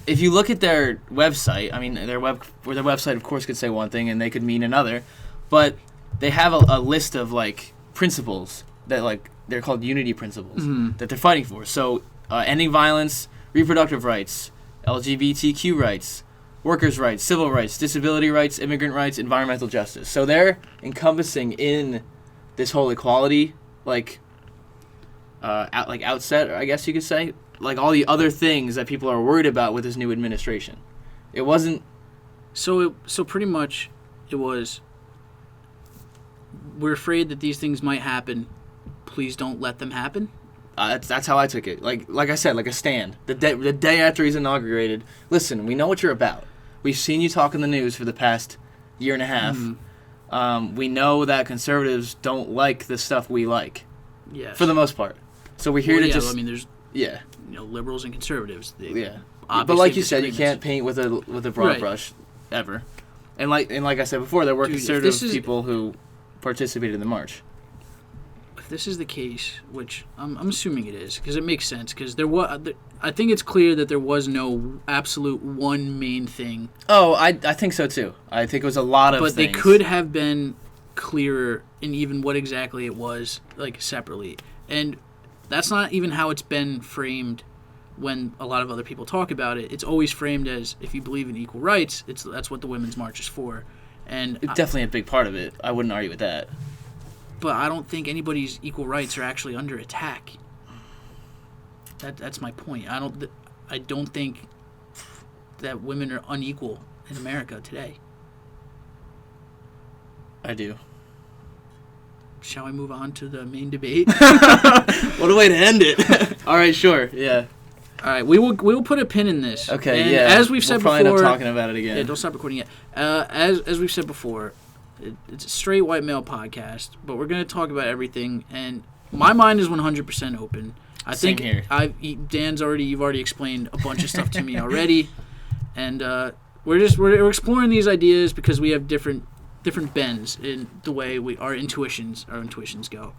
if you look at their website, their website, of course, could say one thing and they could mean another, but they have a list of like principles that like they're called unity principles that they're fighting for. So ending violence, reproductive rights, LGBTQ rights, workers' rights, civil rights, disability rights, immigrant rights, environmental justice. So they're encompassing in this whole equality outset, I guess you could say. Like all the other things that people are worried about with this new administration. It wasn't... So pretty much it was, we're afraid that these things might happen. Please don't let them happen? That's how I took it. Like I said, like a stand. The day after he's inaugurated, listen, we know what you're about. We've seen you talk in the news for the past year and a half. We know that conservatives don't like the stuff we like. Yes. For the most part. So we're here to just... I mean, there's liberals and conservatives. But like you said, you can't paint with a broad brush ever. And like I said before, there were conservative people who participated in the march. If this is the case, which I'm assuming it is, because it makes sense, because I think it's clear that there was no absolute one main thing. Oh, I think so too. I think it was a lot of things. But they could have been clearer in even what exactly it was, like, separately. And that's not even how it's been framed when a lot of other people talk about it. It's always framed as, if you believe in equal rights, that's what the Women's March is for. And it's definitely a big part of it. I wouldn't argue with that. But I don't think anybody's equal rights are actually under attack. That's my point. I don't think that women are unequal in America today. I do. Shall we move on to the main debate? What a way to end it. All right, sure. Yeah. All right, we will put a pin in this. Okay, and yeah. As we've said before, we'll probably end up talking about it again. Yeah, don't stop recording yet. As we've said before, it's a straight white male podcast, but we're going to talk about everything, and my mind is 100% open. Same here. You've already explained a bunch of stuff to me already, and we're exploring these ideas because we have different bends in the way our intuitions go.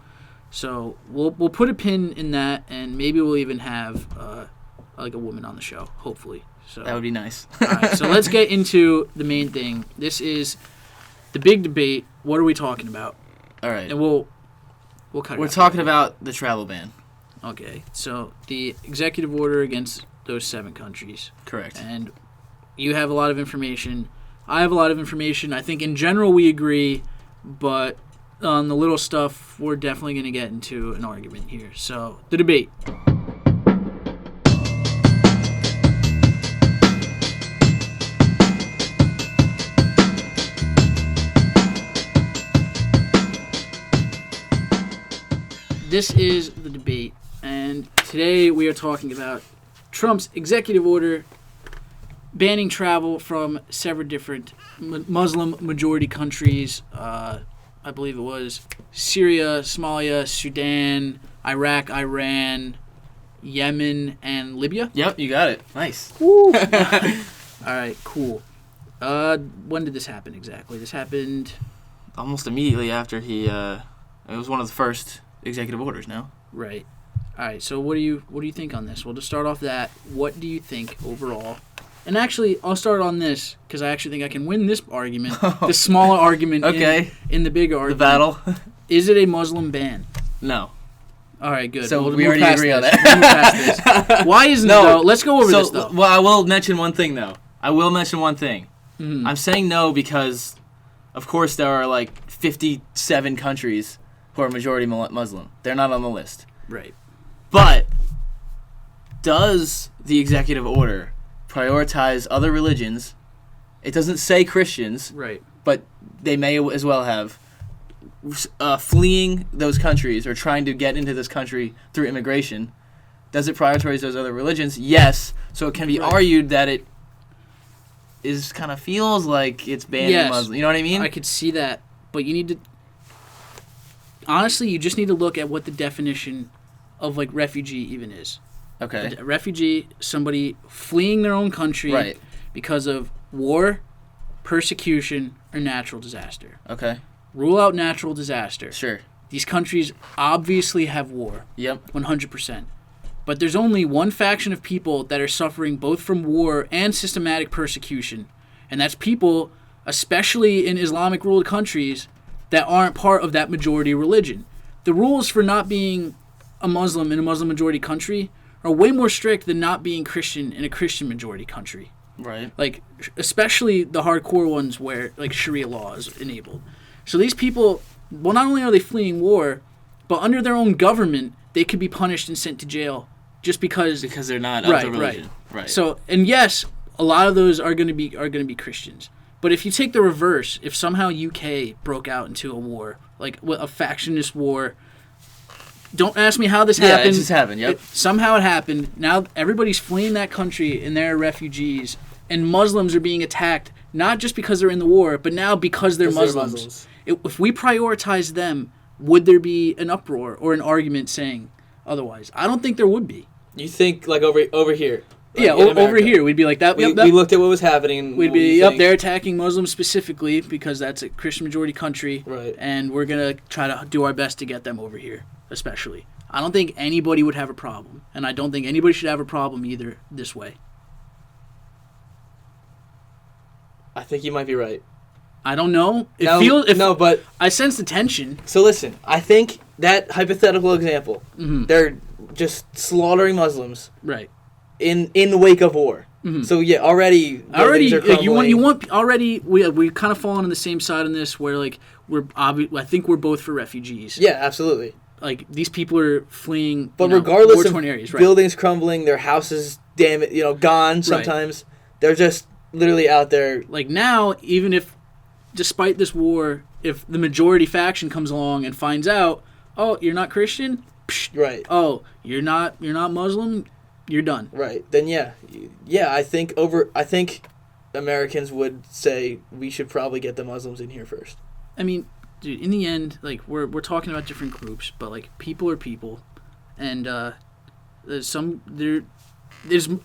So we'll put a pin in that, and maybe we'll even have like a woman on the show, hopefully. So that would be nice. All right, so let's get into the main thing. This is the big debate. What are we talking about? All right, and we'll cut. We're talking about the travel ban. Okay, so the executive order against those 7 countries. Correct. And you have a lot of information. I have a lot of information. I think in general we agree, but on the little stuff, we're definitely going to get into an argument here. So, the debate. This is the debate, and today we are talking about Trump's executive order banning travel from several different Muslim majority countries. I believe it was Syria, Somalia, Sudan, Iraq, Iran, Yemen, and Libya. Yep, you got it. Nice. Woo. All right, cool. When did this happen exactly? This happened almost immediately after he. It was one of the first executive orders. No. Right. All right. So what do you think on this? Well, to start off that, what do you think overall? And actually, I'll start on this because I actually think I can win this argument, the smaller argument in the bigger argument. The battle. Is it a Muslim ban? No. All right, good. So we already agree on that. We'll move past this. Why isn't it, though? Let's go over this, though. Well, I will mention one thing, though. Mm-hmm. I'm saying no because, of course, there are like 57 countries who are majority Muslim. They're not on the list. Right. But does the executive order prioritize other religions? It doesn't say Christians, right? But they may as well have fleeing those countries or trying to get into this country through immigration. Does it prioritize those other religions? Yes. So it can be argued that it is kind of feels like it's banning Muslim. You know what I mean? I could see that, but you need to. Honestly, you just need to look at what the definition of like refugee even is. Okay. A refugee, somebody fleeing their own country because of war, persecution, or natural disaster. Okay. Rule out natural disaster. Sure. These countries obviously have war. Yep. 100%. But there's only one faction of people that are suffering both from war and systematic persecution. And that's people, especially in Islamic ruled countries, that aren't part of that majority religion. The rules for not being a Muslim in a Muslim majority country are way more strict than not being Christian in a Christian majority country. Right. Like, especially the hardcore ones where, like, Sharia law is enabled. So these people, well, not only are they fleeing war, but under their own government, they could be punished and sent to jail just because they're not of the religion. Right. So, and yes, a lot of those are going to be Christians. But if you take the reverse, if somehow UK broke out into a war, like a factionist war, don't ask me how this happened. Yeah, it just happened, yep. Somehow it happened. Now everybody's fleeing that country and they're refugees, and Muslims are being attacked not just because they're in the war, but now because they're Muslims. If we prioritize them, would there be an uproar or an argument saying otherwise? I don't think there would be. You think like over here? Like yeah, over here we'd be like that. We looked at what was happening. We'd be they're attacking Muslims specifically because that's a Christian majority country, right? And we're gonna try to do our best to get them over here, especially. I don't think anybody would have a problem, and I don't think anybody should have a problem either this way. I think you might be right. I don't know. But I sense the tension. So listen, I think that hypothetical example, they're just slaughtering Muslims, right? In the wake of war. Mm-hmm. So yeah, already you want already we kind of fall on the same side on this where like I think we're both for refugees. Yeah, absolutely. Like these people are fleeing, but regardless of areas, right? Buildings crumbling, their houses, gone. Sometimes they're just literally out there. Like now, even if, despite this war, if the majority faction comes along and finds out, oh, you're not Christian, right? Oh, you're not Muslim, you're done. Right. Then yeah. I think Americans would say we should probably get the Muslims in here first. I mean, dude, in the end, like we're talking about different groups, but like people are people, and there's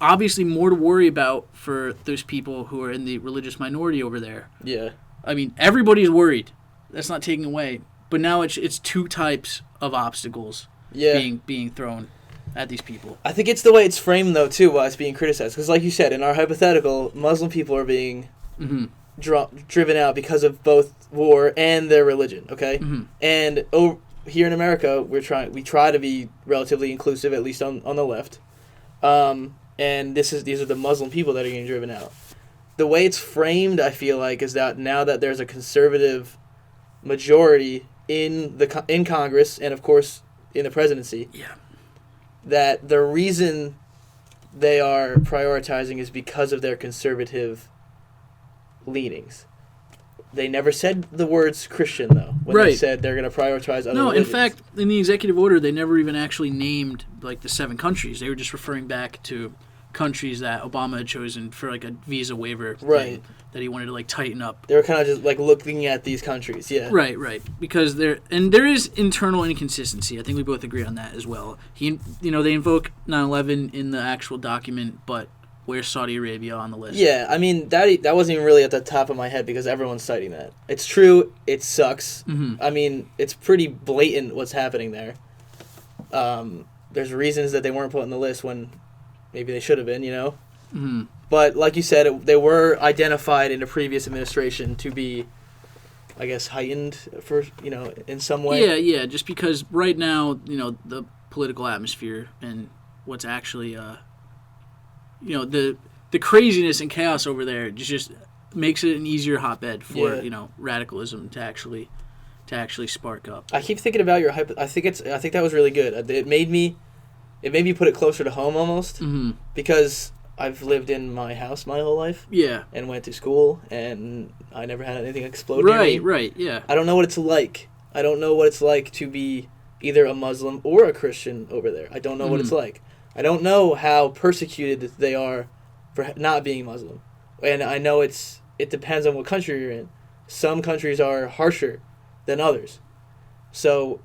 obviously more to worry about for those people who are in the religious minority over there. Yeah. I mean, everybody's worried. That's not taking away, but now it's two types of obstacles being thrown at these people. I think it's the way it's framed though too, while it's being criticized. Because like you said, in our hypothetical, Muslim people are being driven out because of both war and their religion. Okay, and here in America, we try to be relatively inclusive, at least on the left. And these are the Muslim people that are getting driven out. The way it's framed, I feel like, is that now that there's a conservative majority in Congress and of course in the presidency, that the reason they are prioritizing is because of their conservative leanings. They never said the words Christian, though, when they said they're going to prioritize other religions. In fact, in the executive order, they never even actually named like the 7 countries. They were just referring back to countries that Obama had chosen for like a visa waiver thing that he wanted to like tighten up. They were kind of just like looking at these countries, Right, because there is internal inconsistency. I think we both agree on that as well. They invoke 9/11 in the actual document, but where's Saudi Arabia on the list? Yeah, I mean that wasn't even really at the top of my head because everyone's citing that. It's true, it sucks. I mean, it's pretty blatant what's happening there. There's reasons that they weren't put on the list when maybe they should have been, But like you said, they were identified in a previous administration to be, I guess, heightened for, in some way. Yeah, just because right now, the political atmosphere and what's actually, the craziness and chaos over there just makes it an easier hotbed for, radicalism to actually spark up. I keep thinking about your I think that was really good. It made me put it closer to home almost, because I've lived in my house my whole life. Yeah. And went to school, and I never had anything explode near me. Right, yeah. I don't know what it's like. I don't know what it's like to be either a Muslim or a Christian over there. I don't know what it's like. I don't know how persecuted they are for not being Muslim. And I know it depends on what country you're in. Some countries are harsher than others. So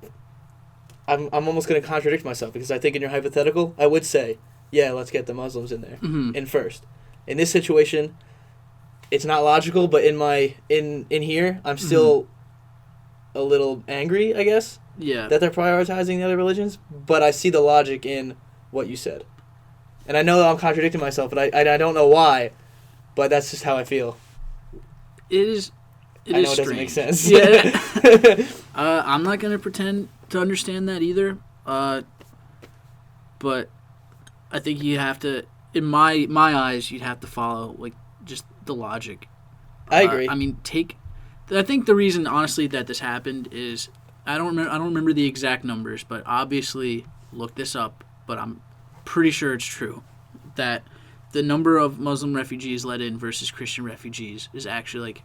I'm almost going to contradict myself, because I think in your hypothetical, I would say, yeah, let's get the Muslims in there in first. In this situation, it's not logical, but in here, I'm still a little angry, I guess. Yeah. That they're prioritizing the other religions, but I see the logic in what you said. And I know that I'm contradicting myself, but I don't know why, but that's just how I feel. It is I know it doesn't make sense. Yeah. I'm not going to pretend to understand that either. But I think you have to, in my eyes, you'd have to follow like just the logic. I agree. I mean, I think the reason, honestly, that this happened is I don't remember the exact numbers, but obviously look this up. But I'm pretty sure it's true that the number of Muslim refugees let in versus Christian refugees is actually like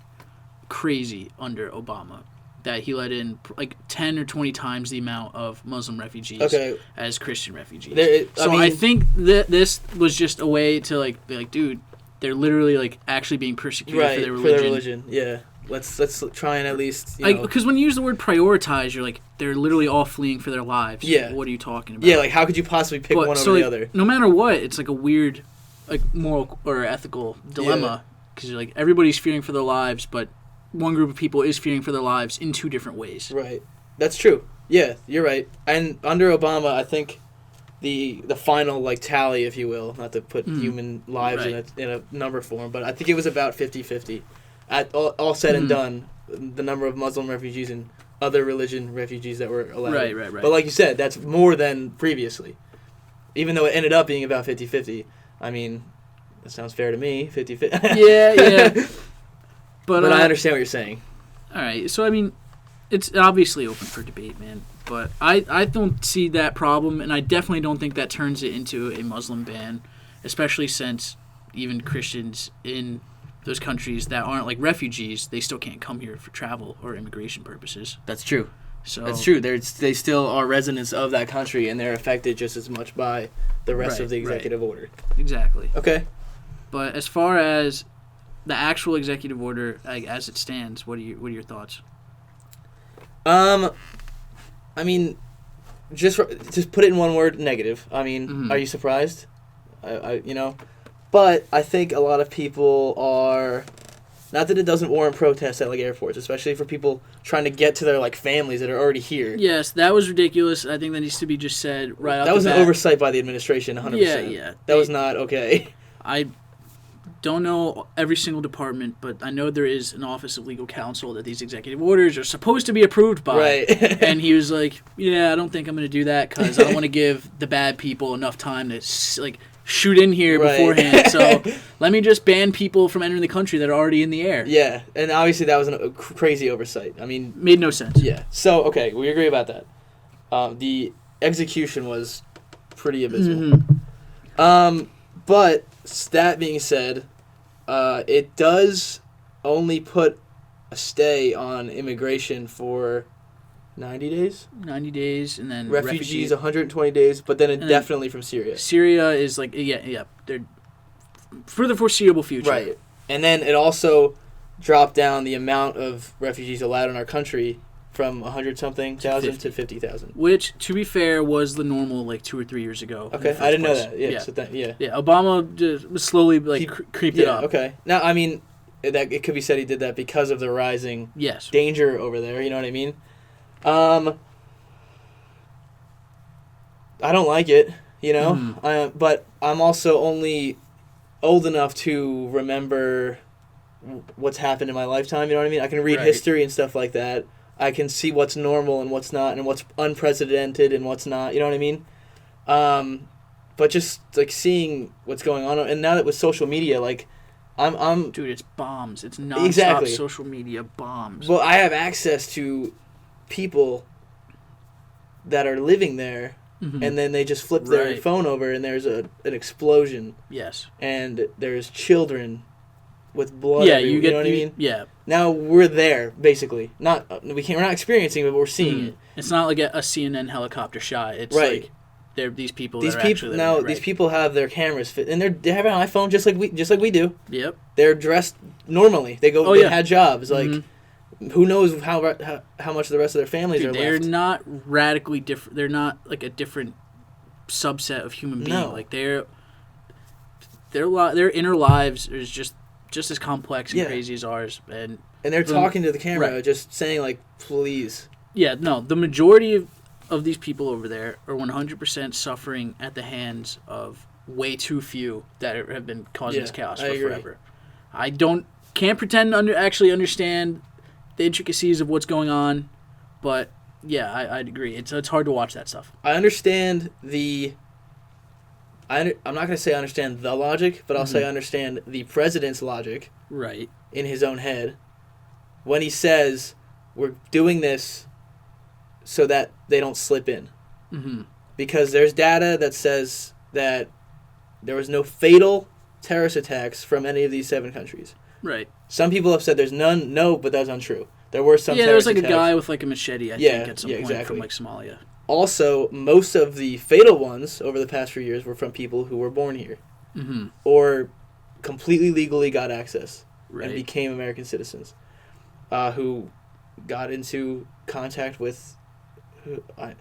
crazy under Obama. That he let in like 10 or 20 times the amount of Muslim refugees as Christian refugees. I think that this was just a way to like be like, dude, they're literally like actually being persecuted Right, for their for religion. their religion. Yeah. Let's try and at least, you know. Because when you use the word prioritize, you're like, they're literally all fleeing for their lives. Yeah. What are you talking about? Yeah, like how could you possibly pick one over the other? No matter what, it's like a weird, like moral or ethical dilemma. Because you're like, everybody's fearing for their lives, but one group of people is fearing for their lives in two different ways. Right. That's true. Yeah, you're right. And under Obama, I think the final like tally, if you will, not to put human lives in a number form, but I think it was about 50-50. At all said and done, the number of Muslim refugees and other religion refugees that were allowed. Right. But like you said, that's more than previously. Even though it ended up being about 50-50. I mean, that sounds fair to me, 50-50. Yeah. But I understand what you're saying. All right. So, I mean, it's obviously open for debate, man. But I don't see that problem, and I definitely don't think that turns it into a Muslim ban, especially since even Christians in those countries that aren't like refugees, they still can't come here for travel or immigration purposes. That's true. So That's true. They still are residents of that country, and they're affected just as much by the rest of the executive order. Exactly. Okay. But as far as the actual executive order, like, as it stands, what are your thoughts? I mean, just put it in one word: negative. I mean, are you surprised? But I think a lot of people are. Not that it doesn't warrant protests at like airports, especially for people trying to get to their like families that are already here. Yes, that was ridiculous. I think that needs to be just said right off the bat. That was an oversight by the administration, 100%. Yeah. That was not okay. I don't know every single department, but I know there is an Office of Legal Counsel that these executive orders are supposed to be approved by. Right. And he was like, yeah, I don't think I'm going to do that because I don't want to give the bad people enough time to shoot in here beforehand. So let me just ban people from entering the country that are already in the air. Yeah, and obviously that was a crazy oversight. I mean, made no sense. Yeah. So, okay, we agree about that. The execution was pretty abysmal. But that being said, it does only put a stay on immigration for 90 days? 90 days, and then refugees 120 days, but then indefinitely from Syria. Syria is like, yeah, they're for the foreseeable future. Right. And then it also dropped down the amount of refugees allowed in our country from 100-something thousand to 50,000. Which, to be fair, was the normal like 2 or 3 years ago. Okay, I didn't know that. Yeah. So yeah, Obama just slowly creeped it up. Okay. Now, I mean, that it could be said he did that because of the rising danger over there. You know what I mean? I don't like it, you know, but I'm also only old enough to remember what's happened in my lifetime, you know what I mean? I can read history and stuff like that. I can see what's normal and what's not, and what's unprecedented and what's not, you know what I mean? But just, like, seeing what's going on, and now that with social media, like, I'm Dude, it's bombs. It's nonstop social media bombs. Well, I have access to people that are living there, and then they just flip their phone over, and there's an explosion. Yes. And there's children with blood. Yeah, you know what I mean? Yeah. Now we're there, basically. We're not experiencing it, but we're seeing it. It's not like a CNN helicopter shot. It's like these people. These people have their cameras fit, and they have an iPhone just like we do. Yep. They're dressed normally. They had jobs like. Who knows how much the rest of their families are they're left. They're not radically different. They're not like a different subset of human being. No. Like their inner lives is just as complex and crazy as ours. And they're talking to the camera, just saying like, please. Yeah, no. The majority of these people over there are 100% suffering at the hands of way too few that have been causing this chaos for forever. I can't pretend to actually understand the intricacies of what's going on, but yeah, I'd agree. It's hard to watch that stuff. I understand I'm not going to say I understand the logic, but I'll say I understand the president's logic. Right. In his own head, when he says we're doing this so that they don't slip in, because there's data that says that there was no fatal terrorist attacks from any of these 7 countries. Right. Some people have said there's none. No, but that's untrue. There were some. Yeah, there was like attacks. a guy with like a machete. I think at some point from like Somalia. Also, most of the fatal ones over the past few years were from people who were born here, or completely legally got access Right. and became American citizens, who got into contact with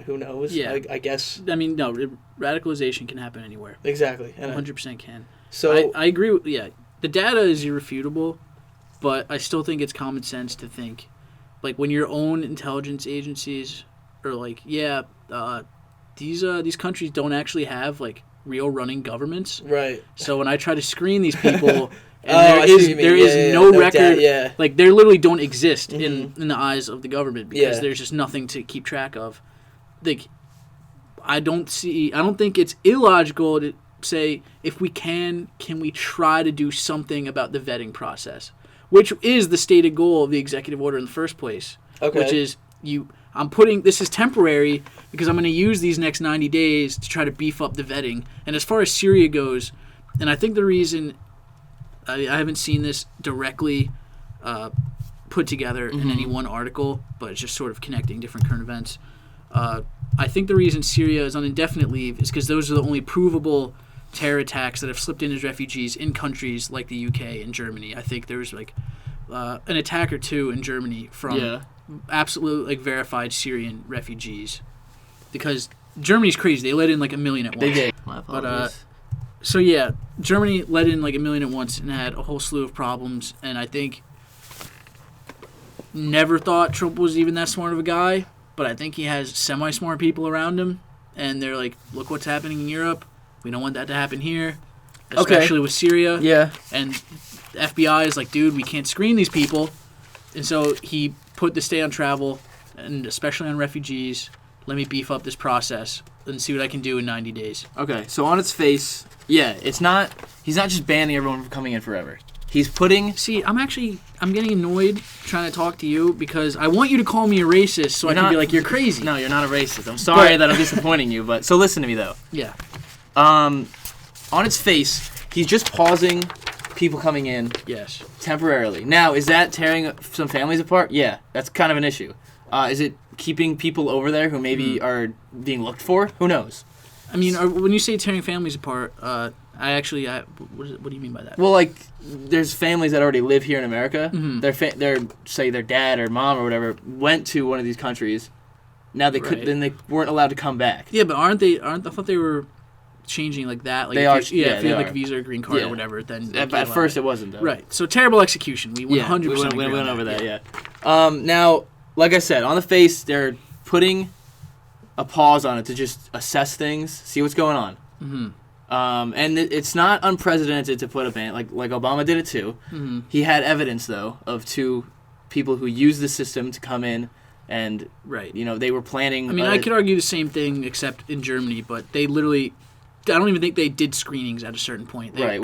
who knows? Yeah. I guess. I mean, no, radicalization can happen anywhere. Exactly. And 100% can. so I agree with, the data is irrefutable, but I still think it's common sense to think, like, when your own intelligence agencies are like, these countries don't actually have, like, real running governments. right. So when I try to screen these people, and I see what you mean. there is Yeah, no no record, yeah. like, they literally don't exist Mhm. in the eyes of the government because Yeah. there's just nothing to keep track of. Like, I don't think it's illogical to say, if we can we try to do something about the vetting process, which is the stated goal of the executive order in the first place. Okay. Which is this is temporary because I'm going to use these next 90 days to try to beef up the vetting. And as far as Syria goes, and I think the reason I haven't seen this directly put together in any one article, but it's just sort of connecting different current events. I think the reason Syria is on indefinite leave is because those are the only provable terror attacks that have slipped in as refugees in countries like the UK and Germany. I think there was like an attack or two in Germany from absolute verified Syrian refugees, because Germany's crazy. They let in like 1 million at once. They did. My apologies. So Germany let in like 1 million at once and had a whole slew of problems. And I think never thought Trump was even that smart of a guy, but I think he has semi-smart people around him, and they're like, look what's happening in Europe. We don't want that to happen here, especially with Syria. Yeah. And the FBI is like, dude, we can't screen these people. And so he put the stay on travel, and especially on refugees. Let me beef up this process and see what I can do in 90 days. Okay, so on its face, he's not just banning everyone from coming in forever. He's putting... See, I'm getting annoyed trying to talk to you because I want you to call me a racist so I can be like, you're crazy. No, you're not a racist. I'm sorry that I'm disappointing you, but... So listen to me, though. Yeah. On its face, he's just pausing people coming in Yes. temporarily. Now, is that tearing some families apart? Yeah, that's kind of an issue. Is it keeping people over there who maybe are being looked for? Who knows? I mean, when you say tearing families apart, what do you mean by that? Well, like, there's families that already live here in America. Mm-hmm. Their dad or mom or whatever went to one of these countries. Now then they weren't allowed to come back. Yeah, but I thought they were changing like that. Like They if are. you, Yeah, if you they had like are. a visa or green card Yeah. or whatever, then At first, it wasn't though. right. So terrible execution. We 100% we agree went on over that. Yeah. Yeah. Now, like I said, on the face, they're putting a pause on it to just assess things, see what's going on. Mm-hmm. And it's not unprecedented to put a ban. Like Obama did it too. Mm-hmm. He had evidence though of 2 people who used the system to come in, and Right. they were planning. I mean, I could argue the same thing except in Germany, but they literally, I don't even think they did screenings at a certain point. They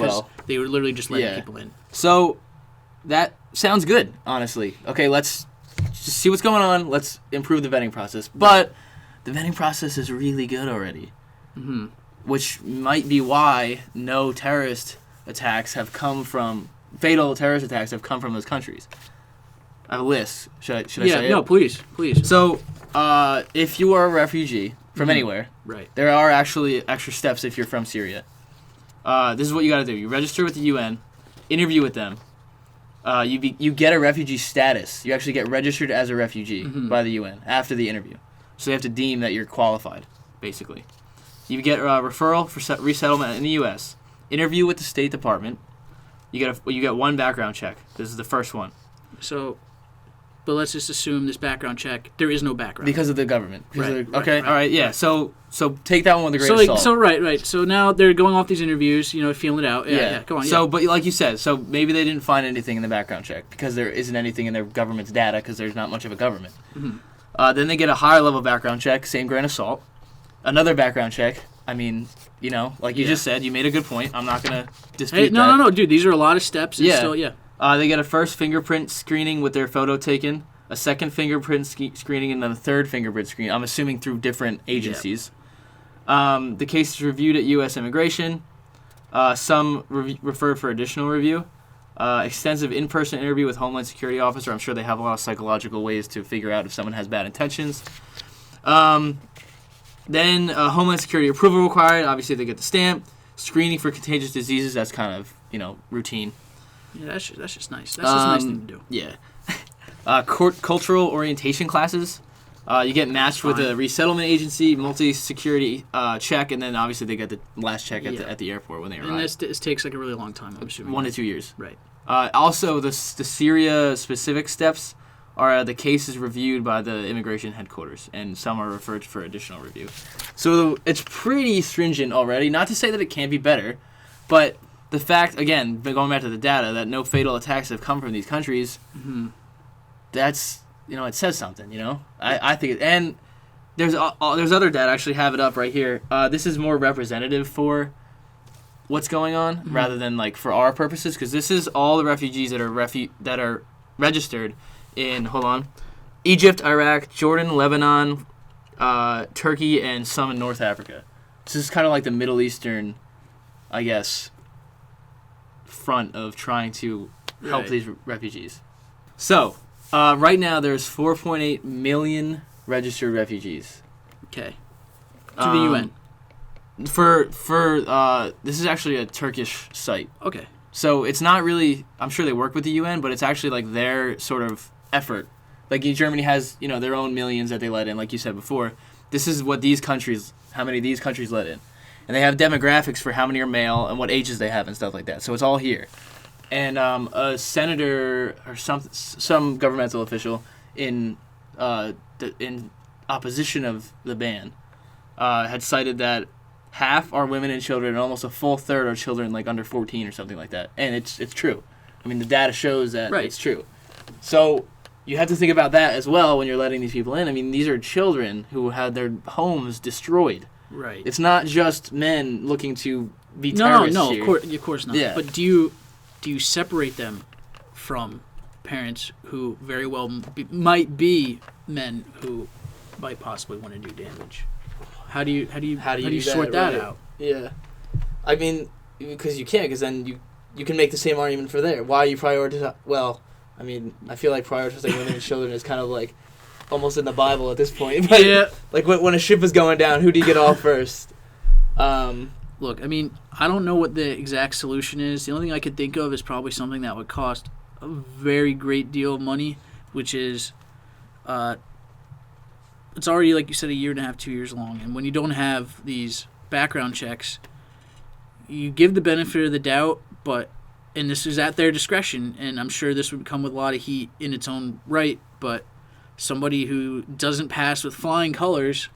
were literally just letting people in. So that sounds good, honestly. Okay, let's just see what's going on. Let's improve the vetting process. But the vetting process is really good already. Mm-hmm. Which might be why no fatal terrorist attacks have come from those countries. I have a list. Should I say it? No, please. So, if you are a refugee from anywhere, Right. there are actually extra steps if you're from Syria. This is what you got to do. You register with the UN, interview with them. You get a refugee status. You actually get registered as a refugee by the UN after the interview. So they have to deem that you're qualified, basically. You get a referral for resettlement in the U.S. Interview with the State Department. You get one background check. This is the first one. So, but let's just assume this background check, there is no background. Because of the government. Right. Okay, all right, yeah. So take that one with a grain of salt. So right. So now they're going off these interviews, feeling it out. Yeah. Go on. So, but like you said, so maybe they didn't find anything in the background check because there isn't anything in their government's data because there's not much of a government. Mm-hmm. Then they get a higher level background check, same grain of salt. Another background check. I mean, like you just said, you made a good point. I'm not gonna dispute that. No, dude. These are a lot of steps. Still, they get a first fingerprint screening with their photo taken, a second fingerprint screening, and then a third fingerprint screening. I'm assuming through different agencies. Yep. The case is reviewed at U.S. Immigration. Some referred for additional review. Extensive in-person interview with Homeland Security officer. I'm sure they have a lot of psychological ways to figure out if someone has bad intentions. Then Homeland Security approval required. Obviously, they get the stamp. Screening for contagious diseases. That's kind of, routine. Yeah, that's just nice. That's just a nice thing to do. Yeah. Cultural orientation classes. You get matched with a resettlement agency, multi-security check, and then obviously they get the last check at the airport when they arrive. And this takes like a really long time, I'm assuming. 1 to 2 years. Right. Also, the Syria-specific steps are the cases reviewed by the immigration headquarters, and some are referred for additional review. So it's pretty stringent already. Not to say that it can't be better, but the fact, again, going back to the data, that no fatal attacks have come from these countries, that's, it says something, I think, and there's other data. I actually have it up right here. This is more representative for what's going on rather than like for our purposes, because this is all the refugees that are registered in Egypt, Iraq, Jordan, Lebanon, Turkey, and some in North Africa. This is kind of like the Middle Eastern, I guess, front of trying to help these refugees. So right now there's 4.8 million registered refugees. Okay. To the UN. For this is actually a Turkish site. Okay. So it's not really, I'm sure they work with the UN, but it's actually like their sort of effort. Like Germany has, their own millions that they let in, like you said before. This is what how many of these countries let in. And they have demographics for how many are male and what ages they have and stuff like that. So it's all here. And a senator or some governmental official in opposition of the ban had cited that half are women and children, and almost a full third are children like under 14 or something like that. And it's true. I mean, the data shows that it's true. So you have to think about that as well when you're letting these people in. I mean, these are children who had their homes destroyed. Right. It's not just men looking to be terrorists. No, here. of course not. Yeah. But do you separate them from parents who very well might be men who might possibly want to do damage? How do you sort that out? Yeah, I mean, because you can't, because then you can make the same argument for there. Why you prioritize? Well, I mean, I feel like prioritizing women and children is kind of like almost in the Bible at this point. But yeah. Like when a ship is going down, who do you get off first? Look, I mean, I don't know what the exact solution is. The only thing I could think of is probably something that would cost a very great deal of money, which is, it's already, like you said, 1.5 years, 2 years long. And when you don't have these background checks, you give the benefit of the doubt, and this is at their discretion, and I'm sure this would come with a lot of heat in its own right, but somebody who doesn't pass with flying colors,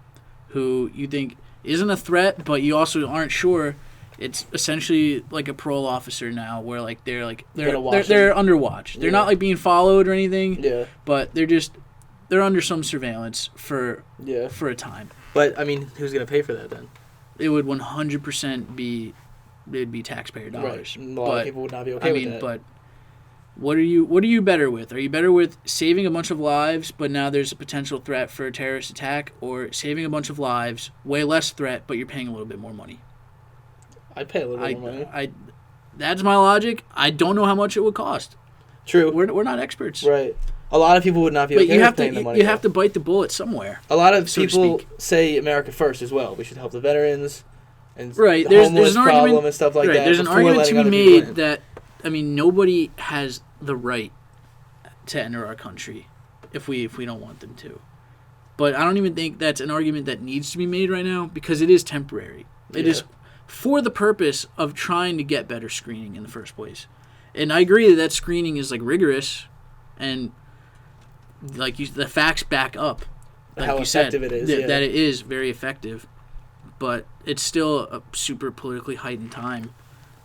who you think isn't a threat, but you also aren't sure, it's essentially like a parole officer now, where like they're under watch. They're not like being followed or anything. Yeah. But they're under some surveillance for a time. But I mean, who's gonna pay for that then? It would 100% be taxpayer dollars. Right. A lot of people would not be okay with that. But what are you better with? Are you better with saving a bunch of lives, but now there's a potential threat for a terrorist attack, or saving a bunch of lives, way less threat, but you're paying a little bit more money? I'd pay a little bit more money. That's my logic. I don't know how much it would cost. True. We're not experts. Right. A lot of people would not be okay with paying the money. You have to bite the bullet somewhere. A lot of people say America first as well. We should help the veterans and the homeless problem and stuff like that. There's an argument to be made that, I mean, nobody has the right to enter our country if we don't want them to. But I don't even think that's an argument that needs to be made right now, because it is temporary. It is for the purpose of trying to get better screening in the first place. And I agree that screening is like rigorous, and like the facts back up, like how you effective said, it is, that it is very effective. But it's still a super politically heightened time,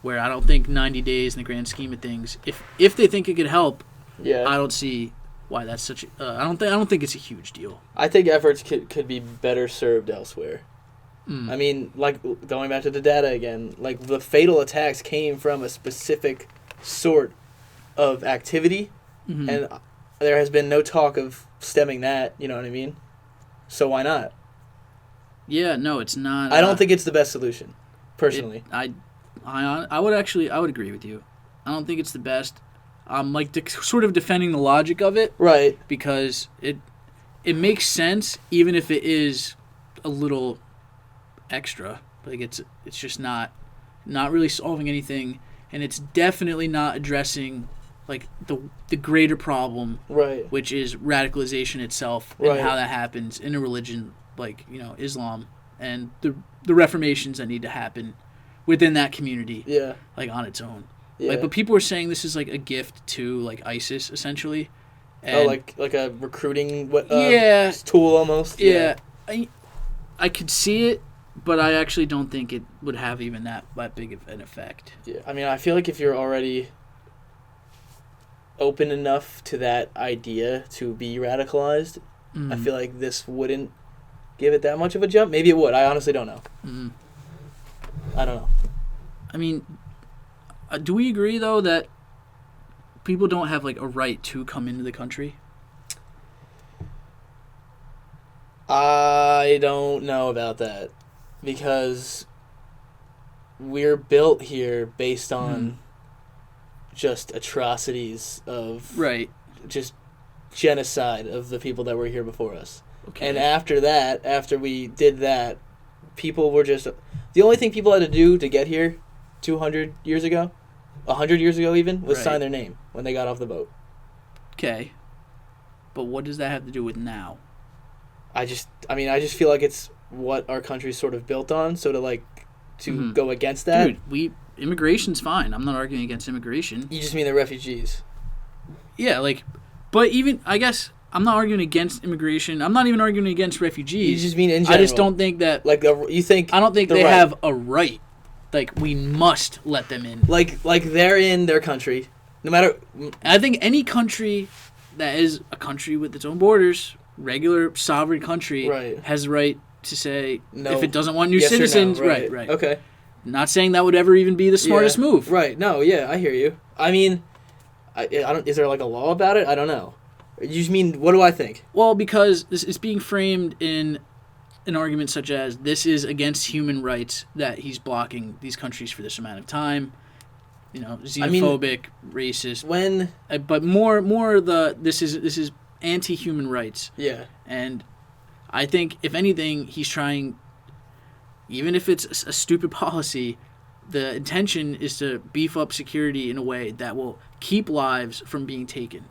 where I don't think 90 days in the grand scheme of things, if they think it could help, I don't see why that's such. I don't think it's a huge deal. I think efforts could be better served elsewhere. I mean, like going back to the data again, like the fatal attacks came from a specific sort of activity, and there has been no talk of stemming that. You know what I mean? So why not? Yeah, no, it's not. I don't think it's the best solution, personally. I would agree with you. I don't think it's the best. I'm like sort of defending the logic of it, right? Because it makes sense, even if it is a little extra. Like it's just not really solving anything, and it's definitely not addressing like the greater problem, Right. which is radicalization itself and Right. how that happens in a religion like Islam, and the reformations that need to happen within that community, Yeah. like on its own. Yeah. Like, but people are saying this is like a gift to like ISIS essentially. Oh, And like a recruiting Yeah. tool almost. yeah, I could see it, but I actually don't think it would have even that big of an effect. Yeah. I mean, I feel like if you're already open enough to that idea to be radicalized, I feel like this wouldn't give it that much of a jump. Maybe it would. I honestly don't know. I don't know. I mean, do we agree though that people don't have like a right to come into the country? I don't know about that because we're built here based on just atrocities of Right. just genocide of the people that were here before us. Okay. And after we did that, people were just the only thing people had to do to get here 200 years ago, 100 years ago even, was Right. sign their name when they got off the boat. Okay. But what does that have to do with now? I just feel like it's what our country's sort of built on, so to go against that. Dude, immigration's fine. I'm not arguing against immigration. You just mean the refugees. Yeah, but even, I guess, I'm not arguing against immigration. I'm not even arguing against refugees. You just mean in general. I just don't think that, I don't think they right. have a right. Like, we must let them in. Like they're in their country, no matter. I think any country that is a country with its own borders, regular sovereign country, Right. has the right to say No. if it doesn't want new Yes or no, citizens. right. Right. Okay. Not saying that would ever even be the smartest Yeah. move. Right. No. Yeah, I hear you. I mean, I don't. Is there like a law about it? I don't know. You just mean, what do I think? Well, because this is being framed in an argument such as this is against human rights that he's blocking these countries for this amount of time. Xenophobic, racist. When But more this is anti-human rights. yeah. And I think, if anything, he's trying, even if it's a stupid policy, the intention is to beef up security in a way that will keep lives from being taken.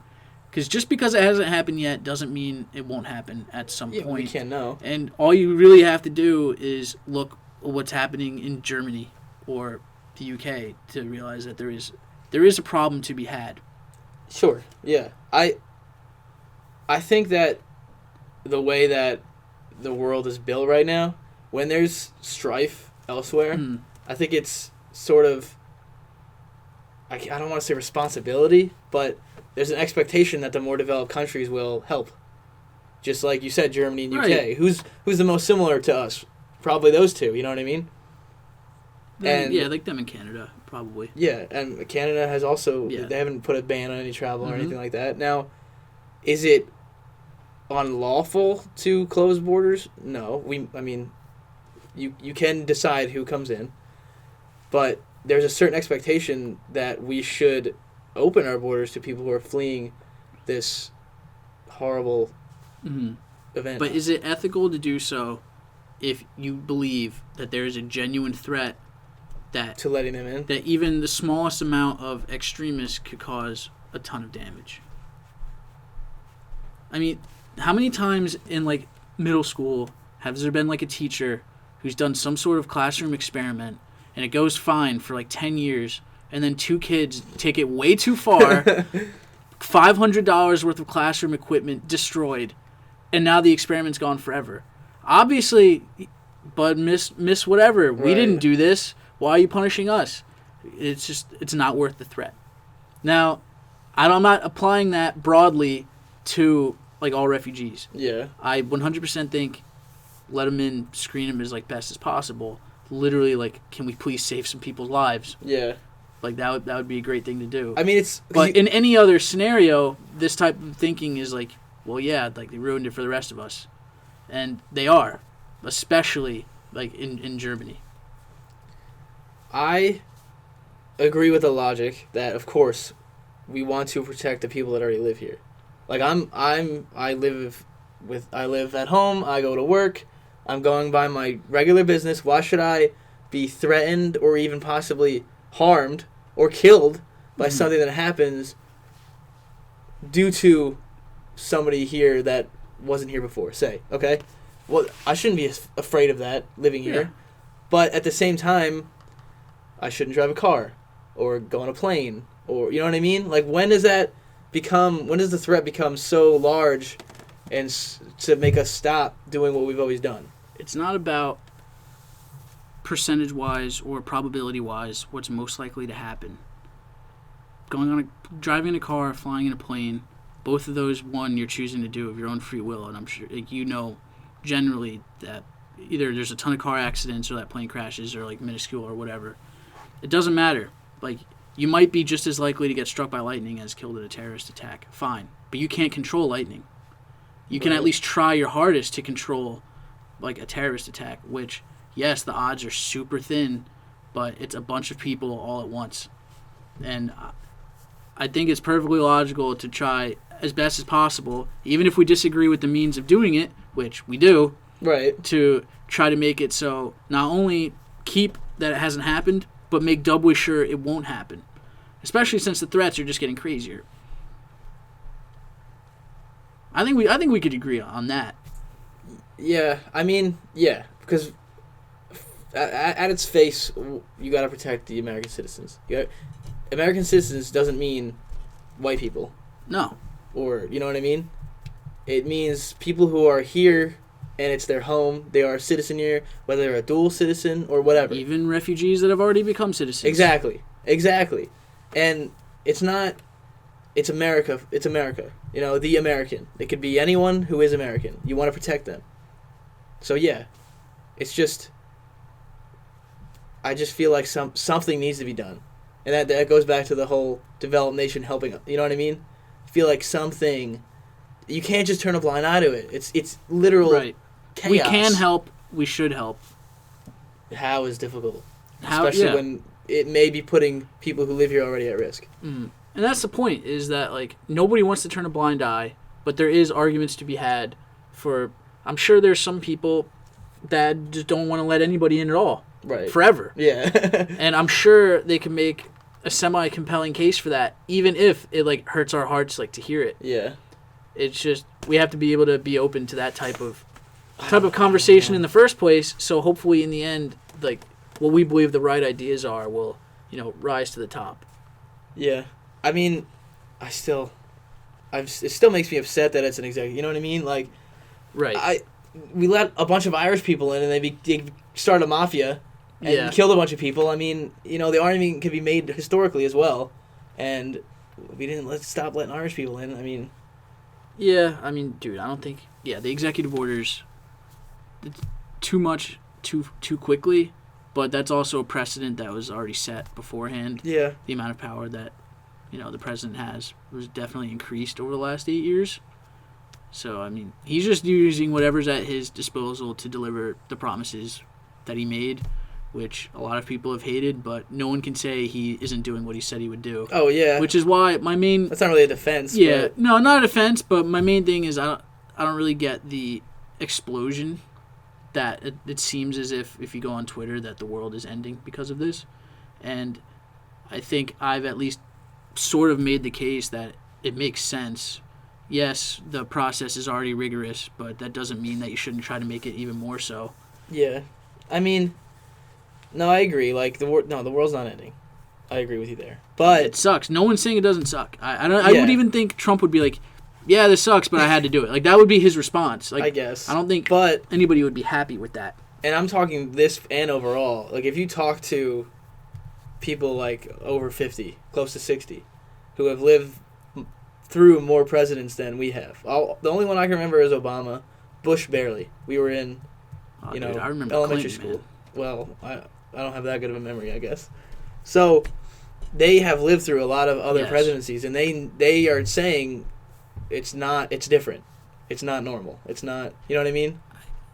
Because just because it hasn't happened yet doesn't mean it won't happen at some point. We can't know. And all you really have to do is look at what's happening in Germany or the UK to realize that there is a problem to be had. Sure. Yeah. I think that the way that the world is built right now, when there's strife elsewhere, I think it's sort of, I don't want to say responsibility, but there's an expectation that the more developed countries will help. Just like you said, Germany and UK. Right. Who's the most similar to us? Probably those two, you know what I mean? Yeah, like them in Canada, probably. Yeah, and Canada has also, Yeah. they haven't put a ban on any travel or anything like that. Now, is it unlawful to close borders? No. You can decide who comes in, but there's a certain expectation that we should open our borders to people who are fleeing this horrible event. But is it ethical to do so if you believe that there is a genuine threat that to letting them in? that even the smallest amount of extremists could cause a ton of damage? I mean, how many times in like middle school has there been like a teacher who's done some sort of classroom experiment and it goes fine for like 10 years and then two kids take it way too far, $500 worth of classroom equipment destroyed, and now the experiment's gone forever? Obviously, but miss whatever. We Right. didn't do this. Why are you punishing us? It's not worth the threat. Now, I'm not applying that broadly to like all refugees. Yeah. I 100% think let them in, screen them as like best as possible. Literally, like, can we please save some people's lives? Yeah. Like that would be a great thing to do. I mean, it's... But in any other scenario, this type of thinking is like, well, yeah, like they ruined it for the rest of us, and they are, especially like in Germany. I agree with the logic that, of course, we want to protect the people that already live here. Like I live at home. I go to work. I'm going by my regular business. Why should I be threatened or even possibly harmed or killed by something that happens due to somebody here that wasn't here before, say, okay? Well, I shouldn't be afraid of that living here. Yeah. But at the same time, I shouldn't drive a car or go on a plane or, you know what I mean? Like, when does the threat become so large and to make us stop doing what we've always done? It's not about percentage-wise or probability-wise what's most likely to happen. Driving in a car, flying in a plane, both of those, one, you're choosing to do of your own free will, and I'm sure generally that either there's a ton of car accidents or that plane crashes or like minuscule or whatever. It doesn't matter. Like, you might be just as likely to get struck by lightning as killed in a terrorist attack. Fine. But you can't control lightning. You can at least try your hardest to control like a terrorist attack, which, yes, the odds are super thin, but it's a bunch of people all at once. And I think it's perfectly logical to try as best as possible, even if we disagree with the means of doing it, which we do, right, to try to make it so not only keep that it hasn't happened, but make doubly sure it won't happen, especially since the threats are just getting crazier. I think we could agree on that. Yeah, I mean, yeah, because at its face, you got to protect the American citizens. American citizens doesn't mean white people. No. Or, you know what I mean? It means people who are here and it's their home. They are a citizen here, whether they're a dual citizen or whatever. Even refugees that have already become citizens. Exactly. And it's America. It's America. You know, the American. It could be anyone who is American. You want to protect them. So, yeah. It's just... I just feel like something needs to be done. And that goes back to the whole developed nation helping. You know what I mean? I feel like something... You can't just turn a blind eye to it. It's literal chaos. We can help. We should help. How is difficult. Especially when it may be putting people who live here already at risk. Mm. And that's the point, is that like nobody wants to turn a blind eye, but there is arguments to be had for... I'm sure there's some people that just don't want to let anybody in at all. Right. Forever. Yeah. And I'm sure they can make a semi-compelling case for that, even if it like hurts our hearts like to hear it. Yeah. It's just we have to be able to be open to that type of conversation in the first place. So hopefully, in the end, like what we believe the right ideas are will, rise to the top. Yeah, I mean, it still makes me upset that it's an executive. You know what I mean? Like, right. We let a bunch of Irish people in, and they started a mafia and killed a bunch of people. I mean, the argument can be made historically as well, and we didn't stop letting Irish people in. I mean. Yeah, I mean, dude, I don't think... Yeah, the executive orders... It's too much, too quickly, but that's also a precedent that was already set beforehand. Yeah. The amount of power that, the president has was definitely increased over the last 8 years. So, I mean, he's just using whatever's at his disposal to deliver the promises that he made, which a lot of people have hated, but no one can say he isn't doing what he said he would do. Oh, yeah. Which is why my main... That's not really a defense. Yeah, but... no, not a defense, but my main thing is I don't really get the explosion that it seems as if you go on Twitter that the world is ending because of this. And I think I've at least sort of made the case that it makes sense. Yes, the process is already rigorous, but that doesn't mean that you shouldn't try to make it even more so. Yeah. I mean... No, I agree. Like the world's not ending. I agree with you there. But it sucks. No one's saying it doesn't suck. I would even think Trump would be like, "Yeah, this sucks, but I had to do it." Like that would be his response. Like I guess. I don't think but anybody would be happy with that. And I'm talking this and overall. Like if you talk to people like over 50, close to 60, who have lived through more presidents than we have. The only one I can remember is Obama. Bush barely. We were in I remember elementary Clinton, school. Man. Well, I don't have that good of a memory, I guess. So, they have lived through a lot of other presidencies, and they are saying it's different. It's not normal. It's not, you know what I mean?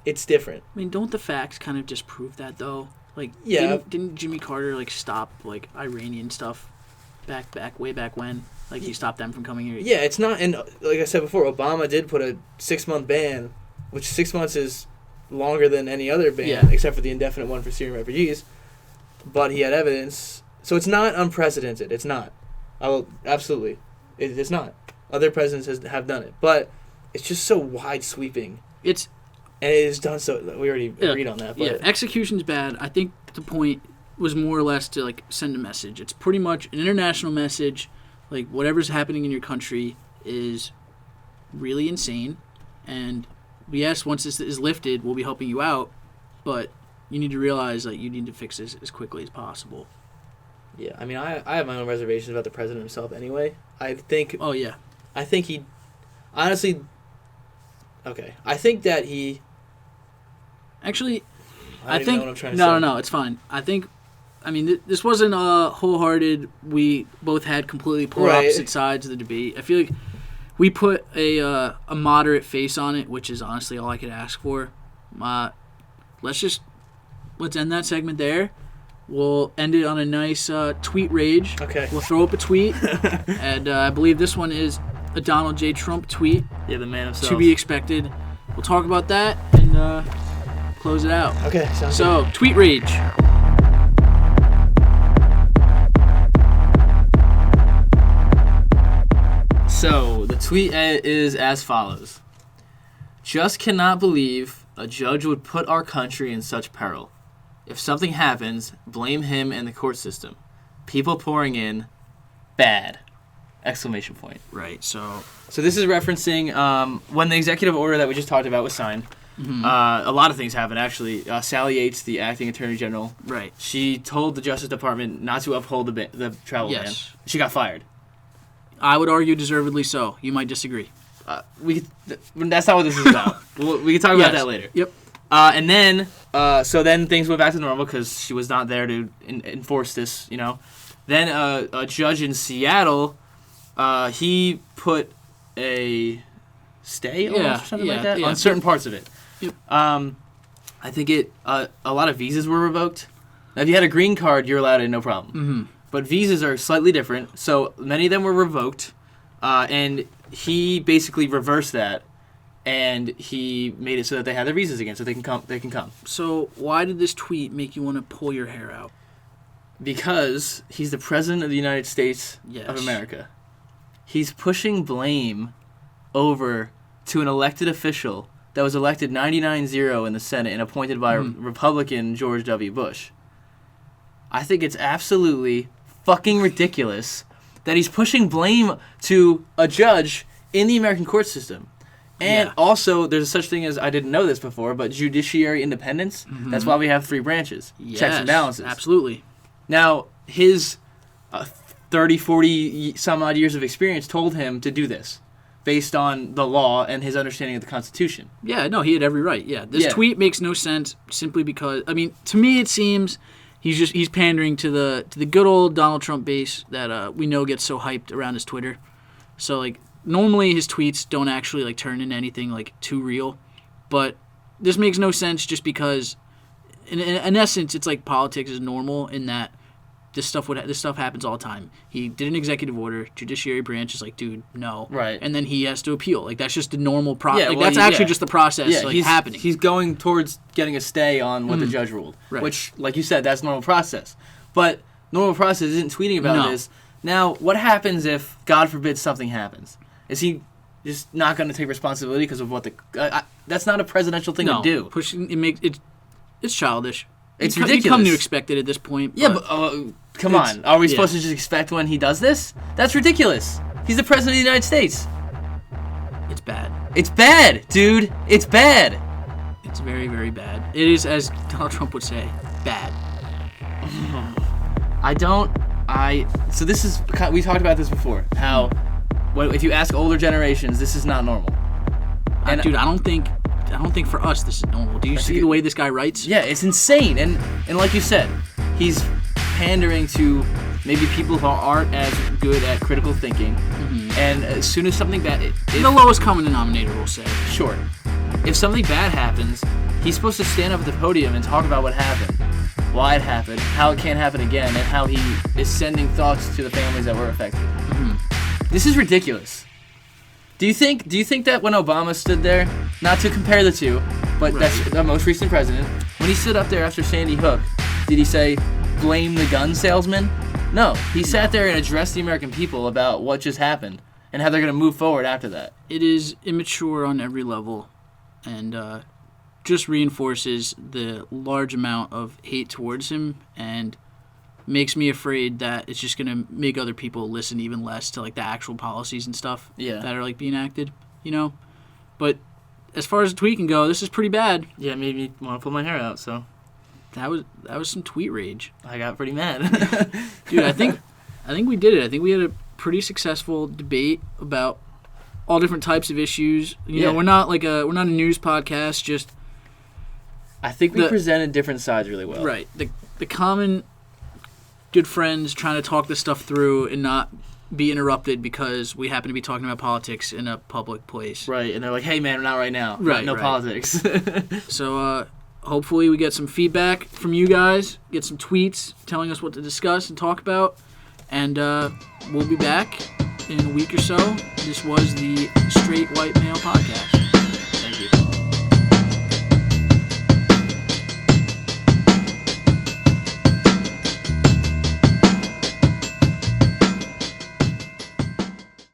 It's different. I mean, don't the facts kind of just prove that, though? Like, yeah. Didn't Jimmy Carter, stop, Iranian stuff way back when? Like, he stopped them from coming here? Yeah, it's not, and like I said before, Obama did put a 6-month ban, which 6 months is longer than any other ban, except for the indefinite one for Syrian refugees. But he had evidence, So it's not unprecedented. It's not. Absolutely. It's not. Other presidents have done it. But it's just so wide sweeping. And it is done so. We already agreed on that. But yeah, execution's bad. I think the point was more or less to like send a message. It's pretty much an international message. Like whatever's happening in your country is really insane. And yes, once this is lifted, we'll be helping you out. But you need to realize that you need to fix this as quickly as possible. Yeah, I mean, I have my own reservations about the president himself anyway. I think... Oh, yeah. I think he... Honestly... Okay. I think that he... Actually, I don't even know what I'm trying to say. No, it's fine. I think... I mean, this wasn't a wholehearted... We both had completely polar opposite sides of the debate. I feel like we put a moderate face on it, which is honestly all I could ask for. Let's end that segment there. We'll end it on a nice tweet rage. Okay. We'll throw up a tweet. And I believe this one is a Donald J. Trump tweet. Yeah, the man himself. To be expected. We'll talk about that and close it out. Okay, sounds good. So, tweet rage. So, the tweet is as follows. Just cannot believe a judge would put our country in such peril. If something happens, blame him and the court system. People pouring in, bad! Exclamation point. Right, so this is referencing when the executive order that we just talked about was signed. Mm-hmm. A lot of things happened, actually. Sally Yates, the acting attorney general, right, she told the Justice Department not to uphold the travel ban. She got fired. I would argue deservedly so. You might disagree. That's not what this is about. We can talk about that later. Yep. And then, so then things went back to normal because she was not there to enforce this, you know. Then a judge in Seattle, he put a stay or something like that on certain parts of it. Yep. I think a lot of visas were revoked. Now, if you had a green card, you're allowed in, no problem. Mm-hmm. But visas are slightly different, so many of them were revoked, and he basically reversed that. And he made it so that they have their visas again, so they can come. So why did this tweet make you want to pull your hair out? Because he's the president of the United States of America. He's pushing blame over to an elected official that was elected 99-0 in the Senate and appointed by Republican George W. Bush. I think it's absolutely fucking ridiculous that he's pushing blame to a judge in the American court system. And also, there's such thing as, I didn't know this before, but judiciary independence. Mm-hmm. That's why we have 3 branches. Checks and balances. Absolutely. Now, his 30, 40 some odd years of experience told him to do this based on the law and his understanding of the Constitution. Yeah, no, he had every right. Yeah, this tweet makes no sense simply because, I mean, to me it seems he's pandering to the good old Donald Trump base that we know gets so hyped around his Twitter. So, like, normally his tweets don't actually like turn into anything like too real, but this makes no sense just because in essence it's like politics is normal in that this stuff happens all the time. He did an executive order, judiciary branch is like, dude, no, right, and then he has to appeal. Like that's just the normal process. That's actually just the process happening. He's going towards getting a stay on what the judge ruled, which, like you said, that's normal process. But normal process isn't tweeting about this. Now, what happens if, God forbid, something happens? Is he just not going to take responsibility because of what that's not a presidential thing to do. Pushing it's childish. It's ridiculous. You come to expect it at this point. Yeah, but come on. Are we supposed to just expect when he does this? That's ridiculous. He's the president of the United States. It's bad. It's bad, dude. It's bad. It's very, very bad. It is, as Donald Trump would say, bad. So this is, we talked about this before, how if you ask older generations, this is not normal. And dude, I don't think for us this is normal. Do you see the way this guy writes? Yeah, it's insane. And like you said, he's pandering to maybe people who aren't as good at critical thinking. Mm-hmm. And as soon as something bad, the lowest common denominator, we'll say. Sure. If something bad happens, he's supposed to stand up at the podium and talk about what happened, why it happened, how it can't happen again, and how he is sending thoughts to the families that were affected. Mm-hmm. This is ridiculous. Do you think that when Obama stood there, not to compare the two, but that's the most recent president, when he stood up there after Sandy Hook, did he say, blame the gun salesman? No, he sat there and addressed the American people about what just happened and how they're going to move forward after that. It is immature on every level, and just reinforces the large amount of hate towards him, and makes me afraid that it's just going to make other people listen even less to like the actual policies and stuff that are like being acted, you know? But as far as the tweet can go, this is pretty bad. Yeah, it made me want to pull my hair out, so That was some tweet rage. I got pretty mad. Dude, I think we did it. I think we had a pretty successful debate about all different types of issues. You know, we're not a news podcast, just I think we presented different sides really well. Right. The common good friends trying to talk this stuff through and not be interrupted because we happen to be talking about politics in a public place. Right, and they're like, hey man, not right now. Right, no right. politics. So hopefully we get some feedback from you guys, get some tweets telling us what to discuss and talk about, and we'll be back in a week or so. This was the Straight White Male Podcast. Thank you.